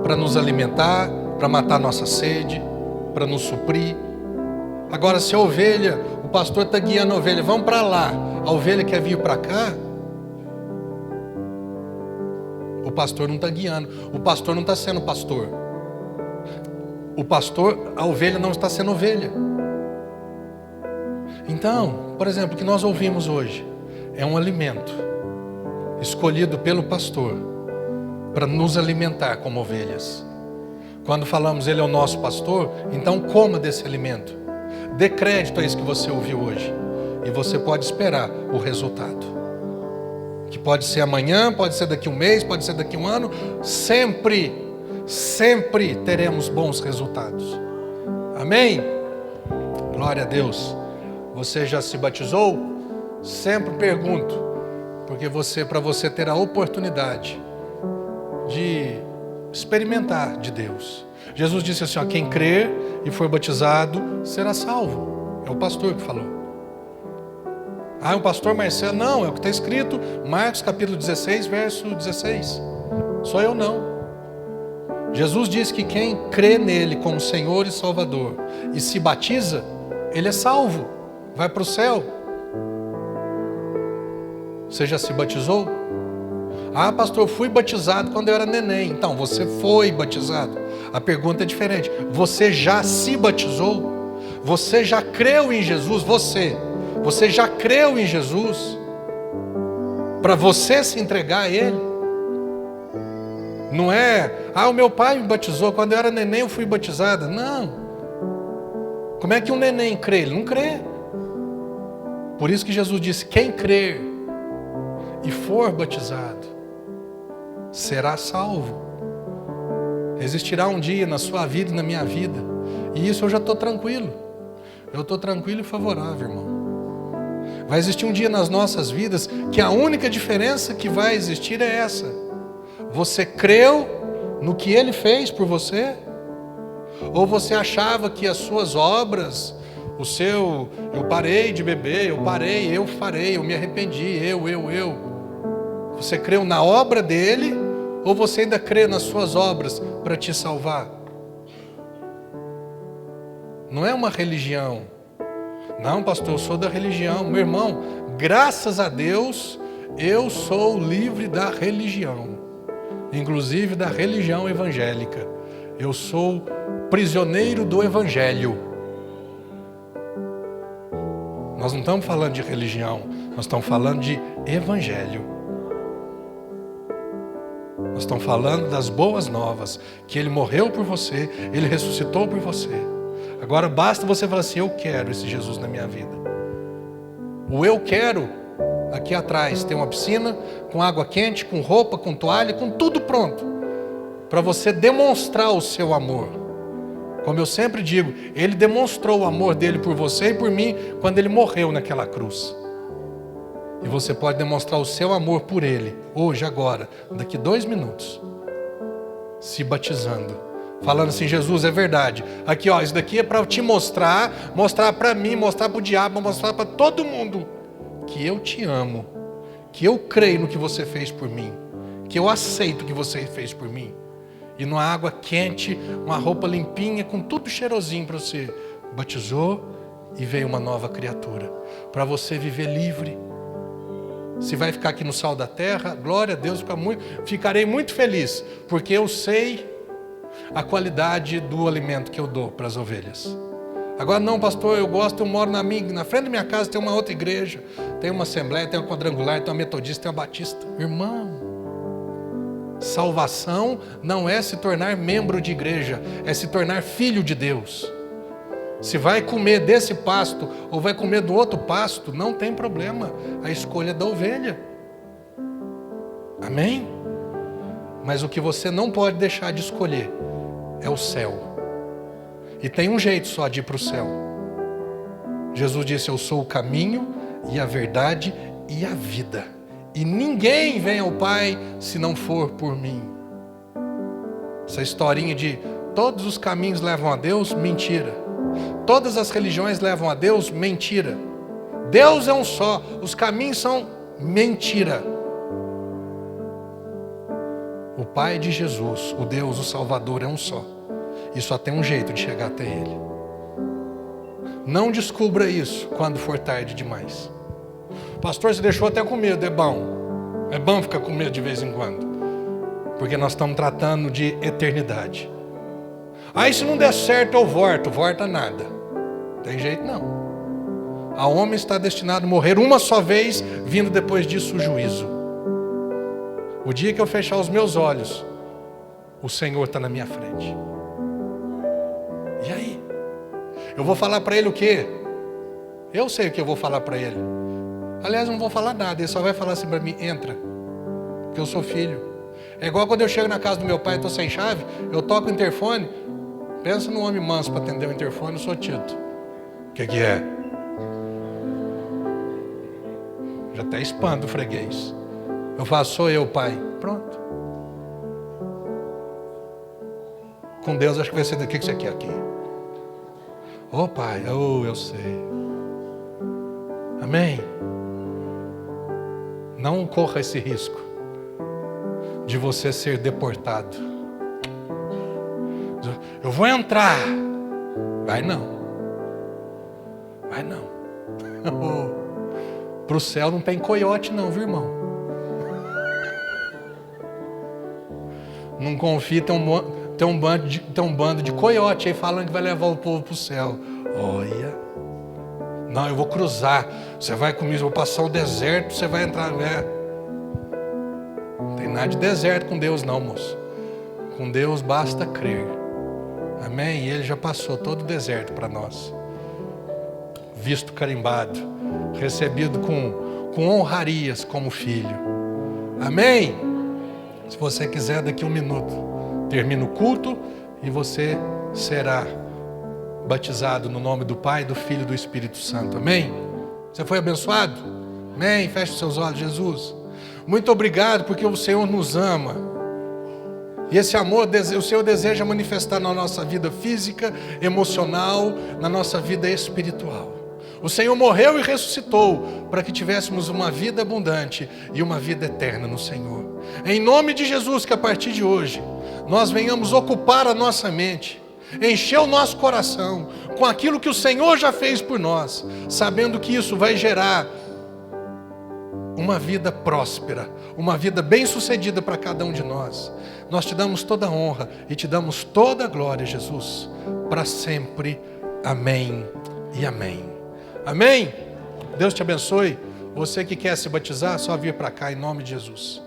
para nos alimentar, para matar nossa sede, para nos suprir. Agora, se a ovelha, o pastor está guiando a ovelha, vamos para lá, a ovelha quer vir para cá, o pastor não está guiando, o pastor não está sendo pastor. O pastor, a ovelha não está sendo ovelha. Então, por exemplo, o que nós ouvimos hoje é um alimento escolhido pelo pastor para nos alimentar como ovelhas. Quando falamos ele é o nosso pastor, então coma desse alimento. Dê crédito a isso que você ouviu hoje. E você pode esperar o resultado. Que pode ser amanhã, pode ser daqui a um mês, pode ser daqui a um ano. Sempre teremos bons resultados. Amém? Glória a Deus. Você já se batizou? Sempre pergunto, porque para você ter a oportunidade de experimentar de Deus. Jesus disse assim, ó, quem crer e for batizado será salvo. É o pastor que falou. Ah, é o pastor Marcelo? Não, é o que está escrito, Marcos capítulo 16, verso 16. Sou eu não. Jesus disse que quem crê nele como Senhor e Salvador e se batiza, ele é salvo, vai para o céu. Você já se batizou? Ah, pastor, eu fui batizado quando eu era neném. Então, você foi batizado. A pergunta é diferente. Você já se batizou? Você já creu em Jesus? Você já creu em Jesus? Para você se entregar a Ele? Não é, o meu pai me batizou, quando eu era neném eu fui batizada. Não. Como é que um neném crê? Ele não crê. Por isso que Jesus disse, quem crer e for batizado será salvo. Existirá um dia na sua vida e na minha vida, e isso eu já estou tranquilo. Eu estou tranquilo e favorável, irmão. Vai existir um dia nas nossas vidas que a única diferença que vai existir é essa. Você creu no que Ele fez por você? Ou você achava que as suas obras, eu parei de beber, eu farei, eu me arrependi, eu. Você creu na obra dele, ou você ainda crê nas suas obras para te salvar? Não é uma religião. Não, pastor, eu sou da religião. Meu irmão, graças a Deus, eu sou livre da religião. Inclusive da religião evangélica. Eu sou prisioneiro do evangelho. Nós não estamos falando de religião, nós estamos falando de evangelho. Nós estamos falando das boas novas, que Ele morreu por você, Ele ressuscitou por você. Agora basta você falar assim, eu quero esse Jesus na minha vida. O eu quero, aqui atrás tem uma piscina, com água quente, com roupa, com toalha, com tudo pronto, para você demonstrar o seu amor. Como eu sempre digo, Ele demonstrou o amor dele por você e por mim, quando Ele morreu naquela cruz. E você pode demonstrar o seu amor por Ele, hoje, agora, daqui 2 minutos, se batizando, falando assim, Jesus, é verdade, aqui ó, isso daqui é para te mostrar para mim, mostrar para o diabo, mostrar para todo mundo, que eu te amo, que eu creio no que você fez por mim, que eu aceito o que você fez por mim, e numa água quente, uma roupa limpinha, com tudo cheirosinho para você, batizou e veio uma nova criatura, para você viver livre. Se vai ficar aqui no sal da terra, glória a Deus, ficarei muito feliz, porque eu sei a qualidade do alimento que eu dou para as ovelhas. Agora não, pastor, eu moro na frente da minha casa tem uma outra igreja, tem uma assembleia, tem uma quadrangular, tem uma metodista, tem uma batista. Irmão, salvação não é se tornar membro de igreja, é se tornar filho de Deus. Se vai comer desse pasto ou vai comer do outro pasto, não tem problema, a escolha é da ovelha. Amém? Mas o que você não pode deixar de escolher é o céu. E tem um jeito só de ir para o céu. Jesus disse: eu sou o caminho e a verdade e a vida, e ninguém vem ao Pai se não for por mim. Essa historinha de todos os caminhos levam a Deus, mentira. Todas as religiões levam a Deus, mentira. Deus é um só, os caminhos são mentira. O Pai de Jesus, o Deus, o Salvador, é um só. E só tem um jeito de chegar até Ele. Não descubra isso quando for tarde demais. Pastor, você deixou até com medo, é bom. É bom ficar com medo de vez em quando. Porque nós estamos tratando de eternidade. Aí se não der certo eu volto. Volta nada. Não tem jeito não. A homem está destinado a morrer uma só vez, vindo depois disso o juízo. O dia que eu fechar os meus olhos, o Senhor está na minha frente. E aí? Eu vou falar para Ele o quê? Eu sei o que eu vou falar para Ele. Aliás, não vou falar nada, Ele só vai falar assim para mim: entra, porque eu sou filho. É igual quando eu chego na casa do meu pai e estou sem chave, eu toco o interfone. Pensa num homem manso para atender o interfone, eu sou Tito. O que é? Já até espanto o freguês. Eu faço: sou eu, pai. Pronto. Com Deus acho que vai ser: o que você quer aqui? Ô pai, eu sei. Amém? Não corra esse risco de você ser deportado. Eu vou entrar. Vai não. Vai não. Para o céu não tem coiote não, viu, irmão? Não confia, tem um bando de coiote aí falando que vai levar o povo para o céu. Olha. Não, eu vou cruzar. Você vai comigo, eu vou passar o deserto, você vai entrar. Não tem nada de deserto com Deus não, moço. Com Deus basta crer. Amém? E Ele já passou todo o deserto para nós. Visto carimbado, recebido com honrarias como filho. Amém? Se você quiser, daqui a 1 minuto, termina o culto e você será batizado no nome do Pai, do Filho e do Espírito Santo. Amém? Você foi abençoado? Amém? Feche os seus olhos. Jesus, muito obrigado porque o Senhor nos ama. E esse amor o Senhor deseja manifestar na nossa vida física, emocional, na nossa vida espiritual. O Senhor morreu e ressuscitou para que tivéssemos uma vida abundante e uma vida eterna no Senhor. Em nome de Jesus, que a partir de hoje nós venhamos ocupar a nossa mente, encher o nosso coração com aquilo que o Senhor já fez por nós, sabendo que isso vai gerar uma vida próspera, uma vida bem-sucedida para cada um de nós. Nós te damos toda a honra e te damos toda a glória, Jesus, para sempre. Amém e amém. Amém? Deus te abençoe. Você que quer se batizar, só vir para cá em nome de Jesus.